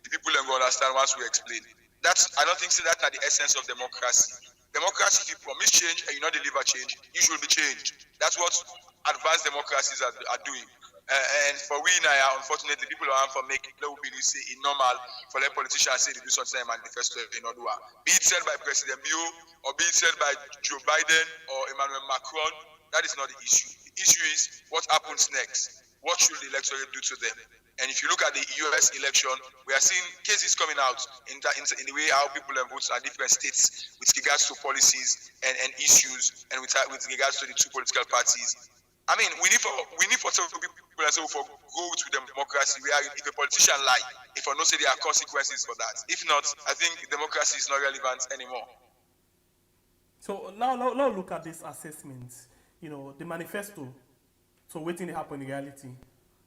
The people don't understand once we explain. I don't think that's the essence of democracy. Democracy, if you promise change and you not deliver change, you should be changed. That's what advanced democracies are doing. And for we now, unfortunately, people are for make let be say it normal for let politicians say they do something in manifesto in order. Be it said by President Bio or be it said by Joe Biden or Emmanuel Macron, that is not the issue. The issue is what happens next. What should the electorate do to them? And if you look at the US election, we are seeing cases coming out in the way how people vote at different states with regards to policies and issues and with regards to the two political parties. I mean, we need for some people for go to democracy where if a politician lie, if I not say there are consequences for that. If not, I think democracy is not relevant anymore. So now look at this assessment. You know, the manifesto. So waiting to happen in reality.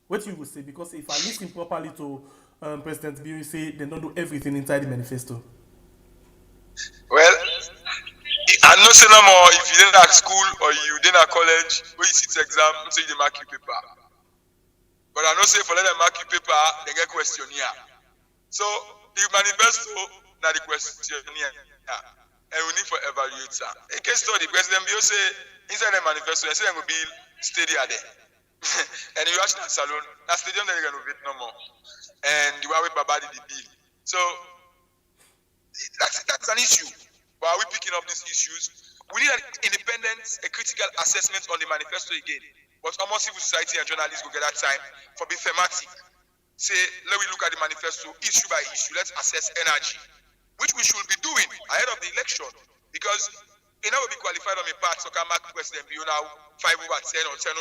What you would say, because if I listen properly to President Bill, say they don't do everything inside the manifesto. Well, I know say no more if you didn't at school or you didn't at college, when you sit exam, you say you mark your paper. But I know say for let them mark your paper, they get questionnaire. So the manifesto, not the questionnaire. And we need for evaluator. In case study, President Bill say inside the manifesto, they say they will be stadium there. And you watch that salon, that stadium they're gonna renovate no more. And you are with Baba the bill. So that's an issue. But are we picking up these issues? We need an independent, a critical assessment on the manifesto again. But almost civil society and journalists will get that time for being thematic. Say, let me look at the manifesto issue by issue. Let's assess energy, which we should be doing ahead of the election. Because it never be qualified on a part, so can mark President Bill now 5/10 or 10/10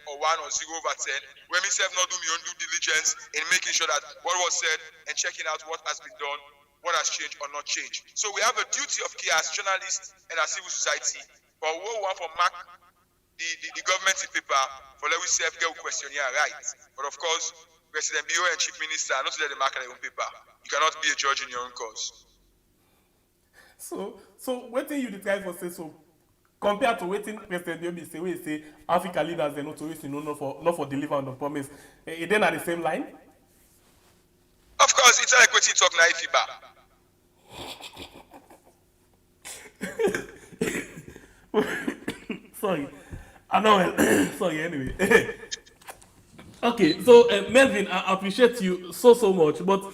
or 1 or 0/10. When me self not do my own due diligence in making sure that what was said and checking out what has been done, what has changed or not changed. So we have a duty of care as journalists and as civil society for what we want for mark the government paper for let we self get a questionnaire right. But of course, President Bill and Chief Minister not to let them mark their own paper. You cannot be a judge in your own cause. So what thing you try for say so compared to waiting President Yobi say we say African leaders they notorious not for deliver on the promise. Is then at the same line? Of course, it's like what you talk naive. Sorry. I know. Sorry. Anyway. Okay. So Melvin, I appreciate you so much, but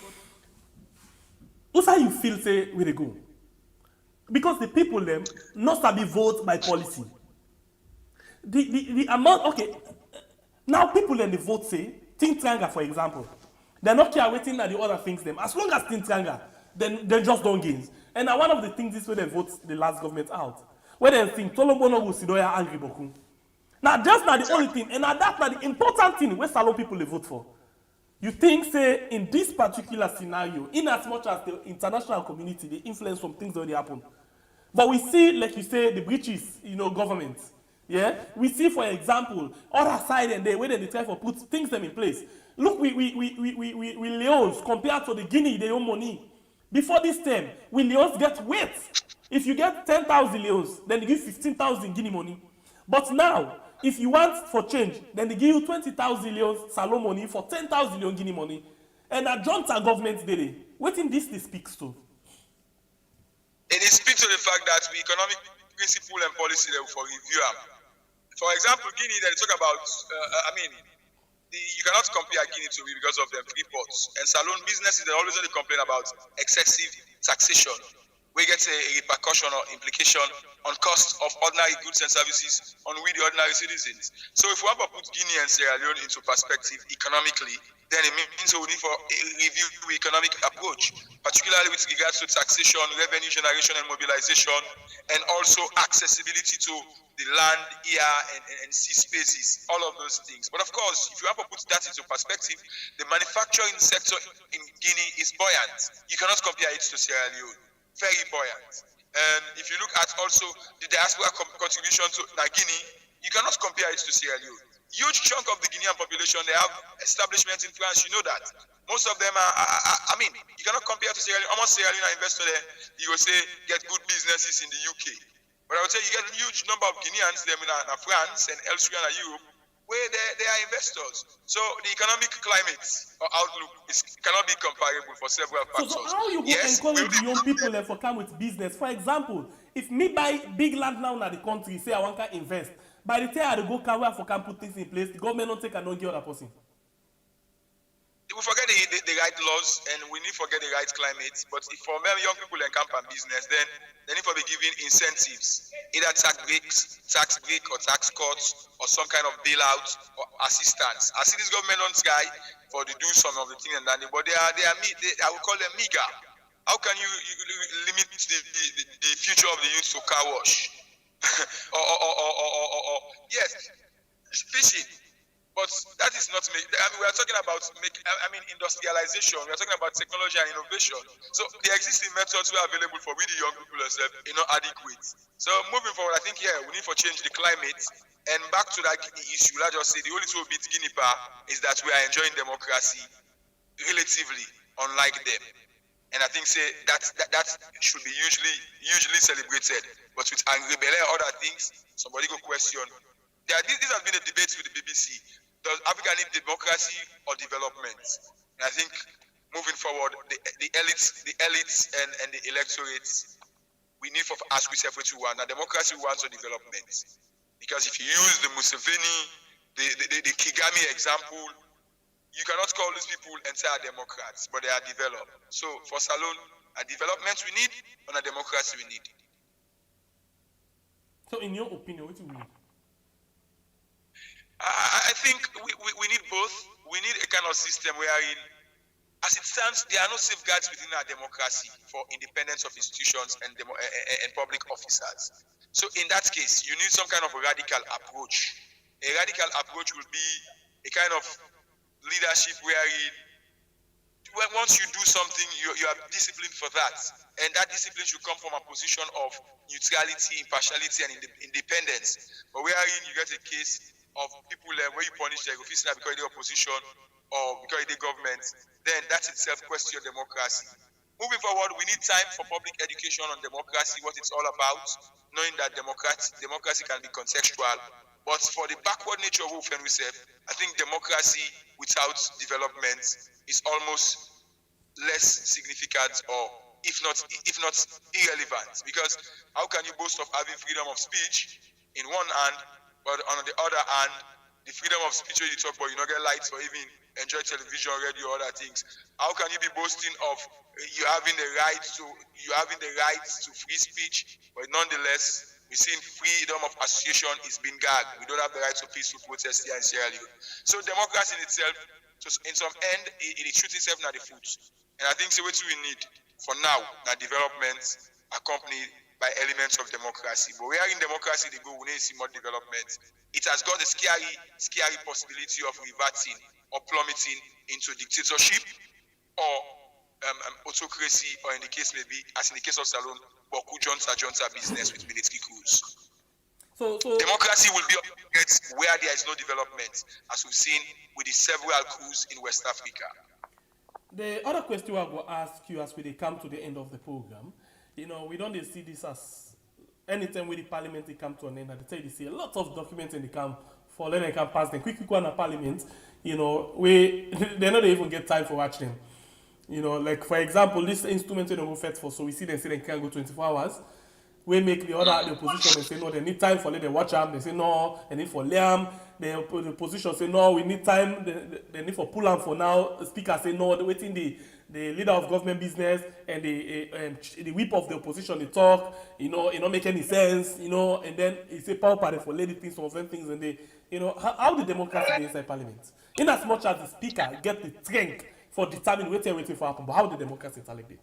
how you feel say where they go? Because the people them not sabi vote by policy. The amount okay. Now people them the vote say think triangle for example. They're not care waiting at the other things them. As long as think triangle, then they just don't gain. And now one of the things is when they vote the last government out. When they think Tolombono will Sidoya angry boku. Now that's not the only thing, and now that's not the important thing where Salon people they vote for. You think, say, in this particular scenario, in as much as the international community, they influence some things that already happen. But we see, like you say, the breaches, government. Yeah? We see, for example, other side and where they try to put things them in place. Look, we Leones, compared to the Guinea, they own money. Before this term, we Leones get weight. If you get 10,000 leos, then they give 15,000 guinea money. But now, if you want for change, then they give you 20,000 leos salon money for 10,000 leon guinea money. And a junta government daily. Waiting this speaks to. It speaks to the fact that the economic principle and policy they will for review. For example, Guinea, they talk about, you cannot compare Guinea to because of the free ports. And salon businesses, they always only complain about excessive taxation. We get a repercussion or implication on cost of ordinary goods and services on we the ordinary citizens. So if we want to put Guinea and Sierra Leone into perspective economically, then it means we need for a review economic approach, particularly with regards to taxation, revenue generation and mobilization, and also accessibility to the land, air, and sea spaces, all of those things. But of course, if you want to put that into perspective, the manufacturing sector in Guinea is buoyant. You cannot compare it to Sierra Leone. Very buoyant. And if you look at also the diaspora contribution to Guinea, you cannot compare it to Sierra Leone. Huge chunk of the Guinean population, they have establishments in France, you know that. Most of them are, you cannot compare to Sierra Leone. Almost Sierra Leone investor there, you will say, get good businesses in the UK. But I would say you get a huge number of Guineans there in France and elsewhere in Europe, where they are investors. So the economic climate or outlook cannot be comparable for several factors. So how you go encourage the young people for come with business? For example, if me buy big land now in the country, say I want to invest, by the time I go carry for can put things in place, the government don't take and don't give other person. We forget the right laws and we need to forget the right climate. But if for many young people in camp and business, then they need to be given incentives, either tax break or tax cuts or some kind of bailout or assistance. I see this government on try for to do some of the things and that, but I would call them meager. How can you limit the future of the youth to car wash? or yes, fishing. But that is not we are talking about industrialization. We are talking about technology and innovation. So the existing methods were available for really young people themselves are not adequate. So moving forward, I think we need to change the climate. And back to that issue, I just say the only two bit Guinea is that we are enjoying democracy relatively, unlike them. And I think that should be usually celebrated. But with angry belly and other things, somebody go question. This has been a debate with the BBC. Does Africa need democracy or development? And I think moving forward, the elites and the electorates, we need to ask ourselves which one. Now, democracy wants or development. Because if you use the Museveni, the Kigami example, you cannot call these people entire Democrats, but they are developed. So for Salon, a development we need and a democracy we need. So in your opinion, what do you need? I think we need both. We need a kind of system wherein, as it stands, there are no safeguards within our democracy for independence of institutions and public officers. So in that case, you need some kind of a radical approach. A radical approach will be a kind of leadership wherein once you do something, you are disciplined for that. And that discipline should come from a position of neutrality, impartiality, and independence. But wherein you get a case of people where you punish their officer because of the opposition or because of the government, then that itself questions democracy. Moving forward, we need time for public education on democracy, what it's all about, knowing that democracy can be contextual. But for the backward nature of Wolf and Wisef, I think democracy without development is almost less significant or if not irrelevant. Because how can you boast of having freedom of speech in one hand, but on the other hand, the freedom of speech where you talk about, you don't get lights or even enjoy television, radio, other things. How can you be boasting of you having the right to free speech, but nonetheless, we've seen freedom of association is being gagged. We don't have the right to peaceful protest here in Sierra Leone. So democracy in itself, in some end, it shoots itself at the foot. And I think what we need for now, now development accompanied by elements of democracy. But where in democracy they go, we need to see more development. It has got a scary possibility of reverting or plummeting into dictatorship or autocracy, or in the case maybe, as in the case of Salon, Boku junta business with military coups. So democracy will be where there is no development, as we've seen with the several coups in West Africa. The other question I will ask you as we come to the end of the program we don't dey see this as anytime wey the parliament dey come to an end, I dey tell you dey see a lot of documents in the camp for let them can pass them quick one na parliament, wey they no dey even get time for watch them. Like for example, this instrument wey dem go fetch for, so we see them say they can't go 24 hours. We make the opposition they say no, they need time for let them watch them. They say no, they need for Liam. The opposition say no, we need time. They need for pull am for now. The speaker say no, they waiting the leader of government business and the whip of the opposition they talk. It don't make any sense. And then he say power party for lady things, some of them things, and they how the democracy dey inside parliament. In as much as the speaker get the strength for determining waiting for happen, but how the democracy like that?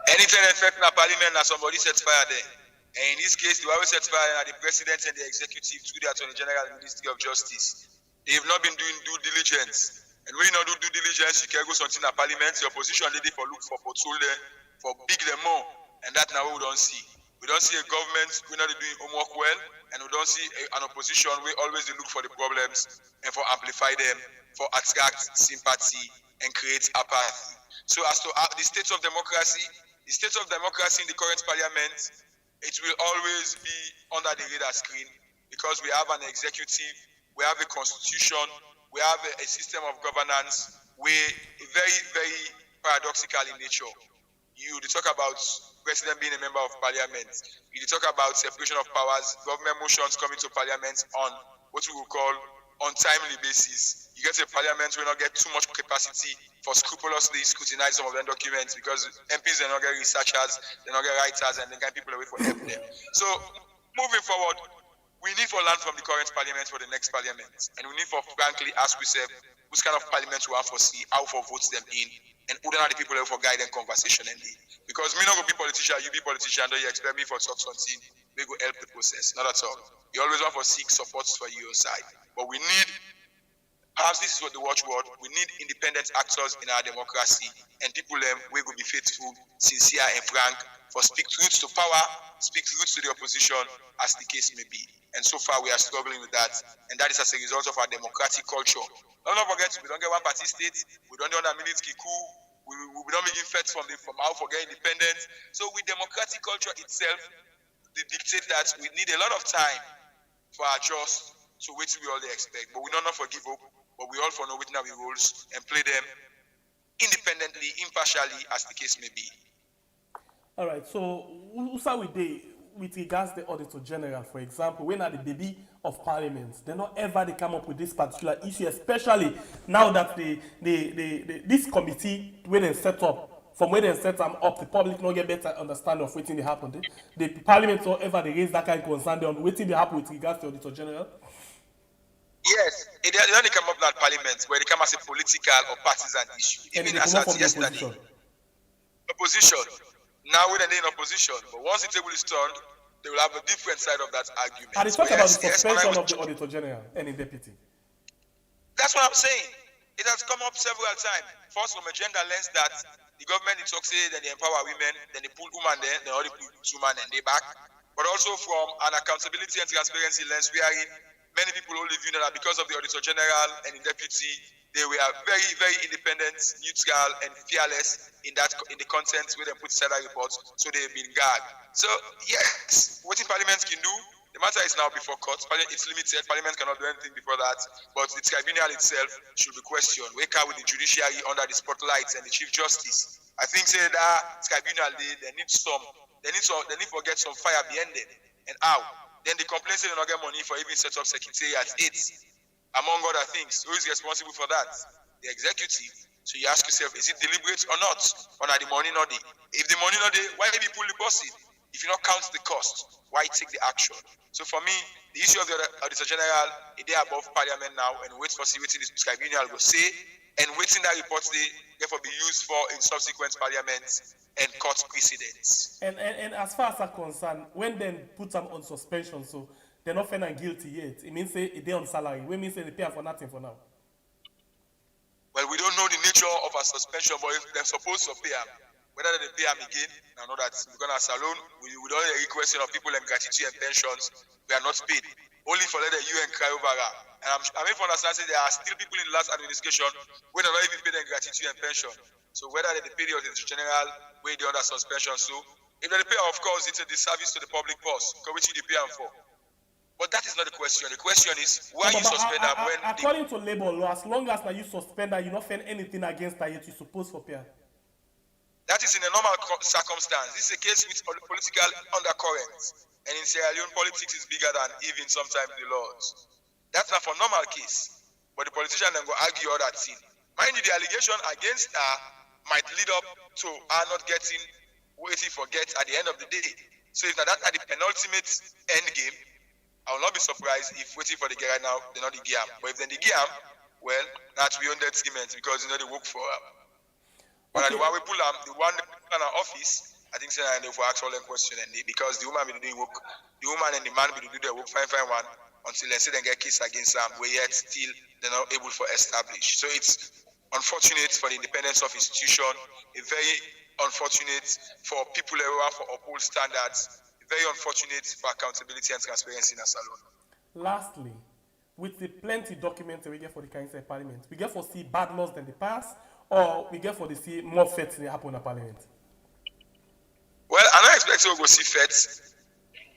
Anything affect na parliament na somebody set fire there. And in this case, the one who set fire are the president and the executive through the Attorney General and Ministry of Justice. They have not been doing due diligence. And when you not do due diligence, you can go something in parliament, the opposition lady for look for patrol there, for big them more. And that now we don't see. We don't see a government we not doing homework well, and we don't see an opposition we always look for the problems and for amplify them, for attract sympathy and create apathy. So as to the state of democracy in the current parliament, it will always be under the radar screen because we have an executive, we have a constitution, we have a system of governance where very, very paradoxical in nature. You talk about president being a member of parliament, you talk about separation of powers, government motions coming to parliament on what we will call untimely basis. You get a parliament will not get too much capacity for scrupulously scrutinize some of them documents because MPs they not get researchers, they not get writers, and they get people away for help them. So moving forward, we need to learn from the current parliament for the next parliament, and we need to frankly ask ourselves which kind of parliament we want to see, how for votes them in, and who are the people who for guide and conversation and lead. Because me not go be politician, you be politician, don't you expect me for talk something, we go help the process. Not at all. You always want to seek support for your side, but we need. Perhaps this is what the watchword. We need independent actors in our democracy and people we will be faithful, sincere, and frank for speak truth to power, speak truth to the opposition, as the case may be. And so far, we are struggling with that, and that is as a result of our democratic culture. Don't forget, we don't get one party state. We don't do a military coup. We don't make effects from how for get independent. So, with democratic culture itself, they dictate that we need a lot of time for adjust to which we all expect, but we don't forgive up. But we all for know within our roles and play them independently, impartially, as the case may be. All right. So, Usa with regards to the Auditor General, for example, when are the baby of Parliament, they not ever they come up with this particular issue, especially now that this committee when they set up, from when they set them up, the public not get better understanding of what they happen. The Parliament don't ever they raise that kind of concern on what they happen with regards to the Auditor General. Yes, they only come up that parliament where they come as a political or partisan issue. And even as at yesterday. Opposition. Now we're in opposition, but once the table is turned, they will have a different side of that argument. And they talk about the suspension of the Auditor General and the deputy. That's what I'm saying. It has come up several times. First, from a gender lens that the government it talks say that they empower women, then they pull women there, then all they put women and they back. But also from an accountability and transparency lens, we are in. Many people only view that because of the Auditor General and the Deputy, they were very, very independent, neutral, and fearless in the content where they put inside that report, so they've been gagged. So, yes, what the Parliament can do, the matter is now before court. It's limited. Parliament cannot do anything before that, but the tribunal itself should be questioned. We can with the judiciary under the spotlight and the Chief Justice. I think say that tribunal, they need to get some fire behind them. And how? Then the complaint say they don't get money for even set up secretariat. Among other things. Who is responsible for that? The executive. So you ask yourself, is it deliberate or not? Or are the money not there? If the money not there, why did you pull the boss in? If you not count the cost, why take the action? So for me, the issue of the Auditor General, they are above Parliament now and wait for see what the tribunal will say and waiting that report they therefore be used for in subsequent parliaments and court precedents. And as far as I'm concerned, when they put them on suspension, so they're not found guilty yet. It means say they're on salary. It means say they pay for nothing for now. Well, we don't know the nature of a suspension, but if they're supposed to pay them, whether they pay them again, I know that because as alone, we don't have a question of people and gratitude and pensions, we are not paid. Only for let the UN cry over that. And I mean, for understand, there are still people in the last administration who are not even paid their gratitude and pension. So whether they pay the Auditor General, where they under suspension, so If they pay, of course, it's a disservice to the public purse. Which you pay them for. But that is not the question. The question is why you suspend them when according to labor law, as long as you suspend her, you not find anything against her, yet you supposed for pay. That is in a normal circumstance. This is a case with political undercurrents. And in Sierra Leone, politics is bigger than even sometimes the laws. That's not for normal case. But the politician then go argue all that thing. Mind you, the allegation against her might lead up to her not getting what he forgets at the end of the day. So if that at the penultimate end game, I will not be surprised if waiting for the guy right now, they're not the game. But if they're the game, well, that's beyond that agreement because you know they work for her. But the one we pull up, the one in our office, I think they will ask all the question and because the woman will do work, the woman and the man will do their work fine one until they say they get case against them, but yet still they're not able to establish. So it's unfortunate for the independence of institution, a very unfortunate for people who are for uphold standards, very unfortunate for accountability and transparency in a salon. Lastly, with the plenty documents we get for the Council of Parliament, we get for see bad laws than the past, or we get for the see more feds than happen in the Parliament? Well, I'm not expecting we'll go see feds,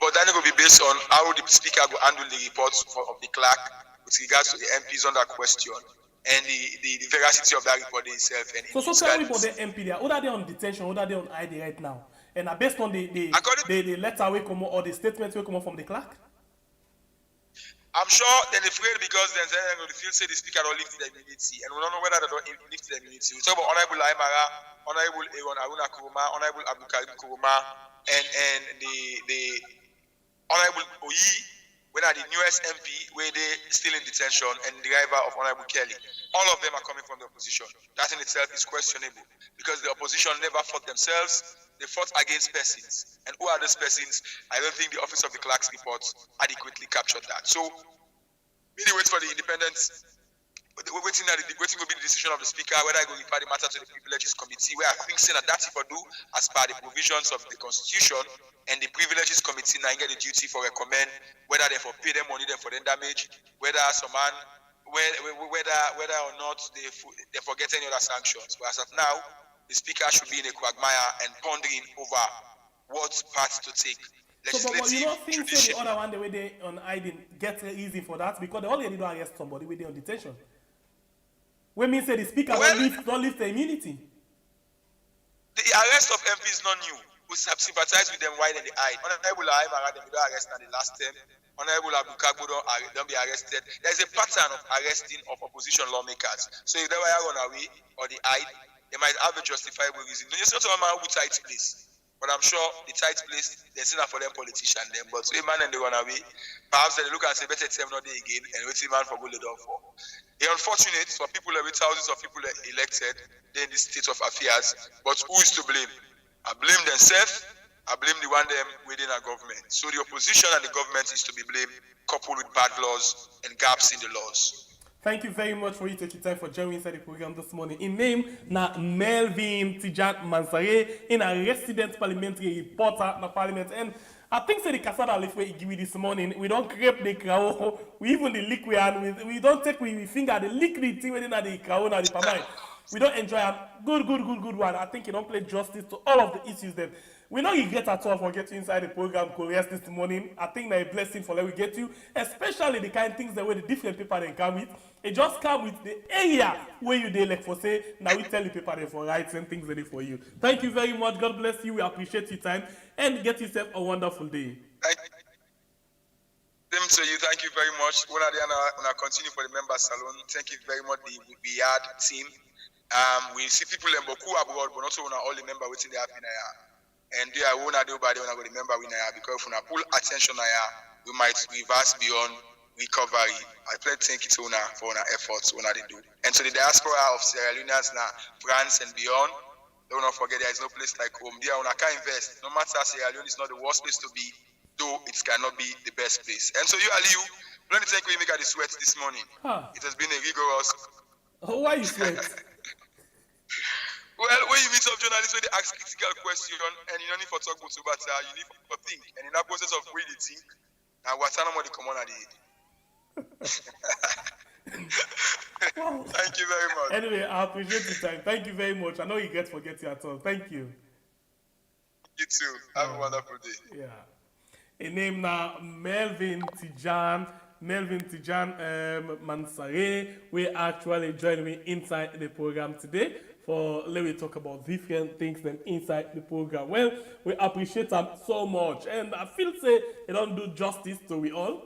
but then it will be based on how the speaker will handle the reports of the clerk with regards to the MPs under question and the veracity of that report itself. And so tell me about the MP there. What are they on detention? What are they on ID right now? And based on the letter we come or the statement we come from the clerk? I'm sure they're afraid because then they feel say the speaker don't lift the immunity, and we don't know whether they don't lift the immunity. We talk about Honorable Aymara, Honorable Aaron Aruna Kuruma, Honorable Abdul Karim Kuruma, and the Honorable Oyi, when are the newest MP where they still in detention, and the driver of Honorable Kelly. All of them are coming from the opposition. That in itself is questionable because the opposition never fought themselves. They fought against persons. And who are those persons? I don't think the Office of the Clerk's report adequately captured that. So, really wait for the independence. We're waiting will be the decision of the Speaker, whether I go refer the matter to the Privileges Committee, where I think saying that that's if I do, as per the provisions of the Constitution, and the Privileges Committee now get the duty for recommend whether they for pay them money them for the damage, whether some man, whether or not they forget any other sanctions. But as of now, the Speaker should be in a quagmire and pondering over what path to take. So, but you don't think so the other one, the way they on hiding, get easy for that because they already don't arrest somebody with they on detention. When me say the Speaker don't lift the immunity. The arrest of MP is not new. We sympathize with them while they hide. Honorable Aymara, they don't arrest in the last term. Honorable Abdul Kagbo don't be arrested. There's a pattern of arresting of opposition lawmakers. So if they were run away or they hide, they might have a justifiable reason. It's not a man who tight place. But I'm sure the tight place, there's enough for them politicians then. But so a man and they run away, perhaps they look and say, better tell not day again, and wait a man for good done for. It's unfortunate for people with thousands of people elected in this state of affairs, but who is to blame? I blame themselves, I blame the one them within our government. So the opposition and the government is to be blamed, coupled with bad laws and gaps in the laws. Thank you very much for you taking time for joining inside the program this morning. In name, na Melvin Tijan Mansare, in a resident parliamentary reporter na parliament. And I think the Casada leaf we give you this morning, we don't crepe the crow, we even the liquid, and we don't take we finger the liquid thing within the crow and the pamai. We don't enjoy a good one. I think you don't play justice to all of the issues that we don't regret at all for getting inside the program Koreas this morning. I think that's a blessing for let we get you, especially the kind of things that way the different people they come with. It just come with the area where you they like for say, now we tell the people they for rights and things ready for you. Thank you very much. God bless you. We appreciate your time and get yourself a wonderful day. Same to you. Thank you very much. When I continue for the members salon, thank you very much. The yard team. We see people in Boku abroad, but also all the members waiting there in here. And they are one do by the one I go remember we now because if we pull attention here, we might reverse beyond recovery. I pledge thank you to una for our efforts when they do. And to the diaspora of Sierra Leoneans now, France and beyond, don't not forget there is no place like home. There una can invest. No matter Sierra Leone is not the worst place to be, though it cannot be the best place. And so you Aliu, let me thank you make the sweat this morning. It has been a rigorous. Oh, why you sweat? Well, when you meet some journalists when they ask critical questions and you don't need for talk about you need for think. And in that process of way they think, and what's not the common at Wow. Thank you very much. Anyway, I appreciate your time. Thank you very much. I know you get forget you at all. Thank you. You too. Have a wonderful day. Yeah. A name now, Melvin Tijan Mansare. We actually join me inside the program today for let me talk about different things them inside the program. Well, we appreciate them so much, and I feel say they don't do justice to we all.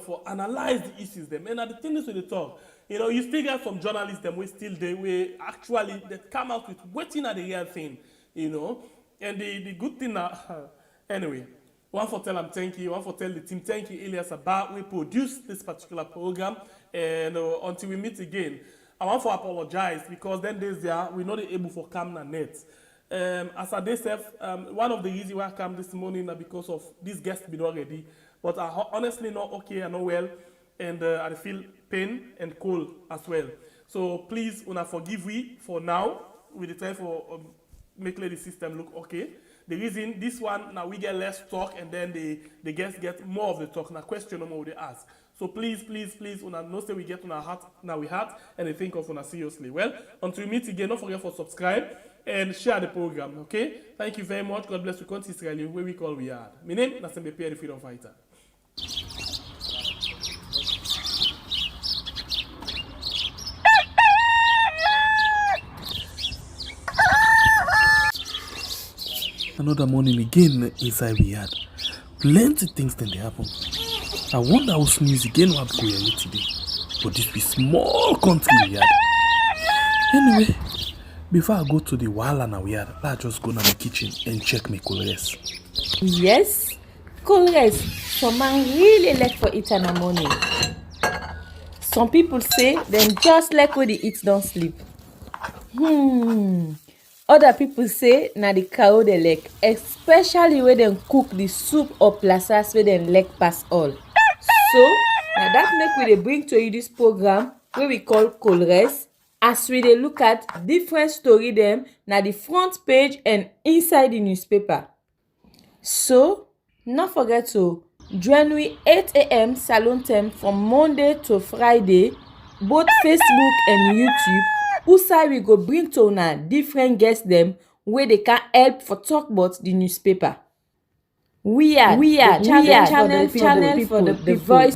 For analyze the issues them. And the thing is with the talk, you still get some journalists them we still they actually that come out with waiting at the real thing, And the good thing now, anyway, one for tell them thank you, one for tell the team thank you, Elias about we produce this particular program, and until we meet again, I want to apologize because then days there we're not able for come and net. As I say, one of the reasons why I come this morning is because of this guest been already. But I honestly not okay, I know well, and I feel pain and cold as well. So please, una forgive we for now. We the time for make the system look okay. The reason this one now we get less talk, and then the guests get more of the talk. Now question no more they ask. So please, una know say we get on our heart now we heart, and they think of una seriously. Well, until we meet again, don't forget to subscribe and share the program. Okay? Thank you very much. God bless you. Continue Israeli where we call we are. My name is Nasembe Pierre, the Freedom Fighter. Another morning again inside we had plenty things then they happen. I wonder how sneeze again what go here today. But this be small country we had. Anyway, before I go to the wahala we had, I just go to the kitchen and check my colors. Yes, colors. Some man really like for eat in the morning. Some people say them just like when they eat don't sleep. Other people say na the cow they like, especially when they cook the soup or plasas where they like pass all. So now that make we dey bring to you this program where we call Colores, as we dey look at different story them na the front page and inside the newspaper. So not forget to join we 8 a.m. salon time from Monday to Friday, both Facebook and YouTube. Usai we go bring to una different guests them where they can help for talk about the newspaper. We are channel for the voice.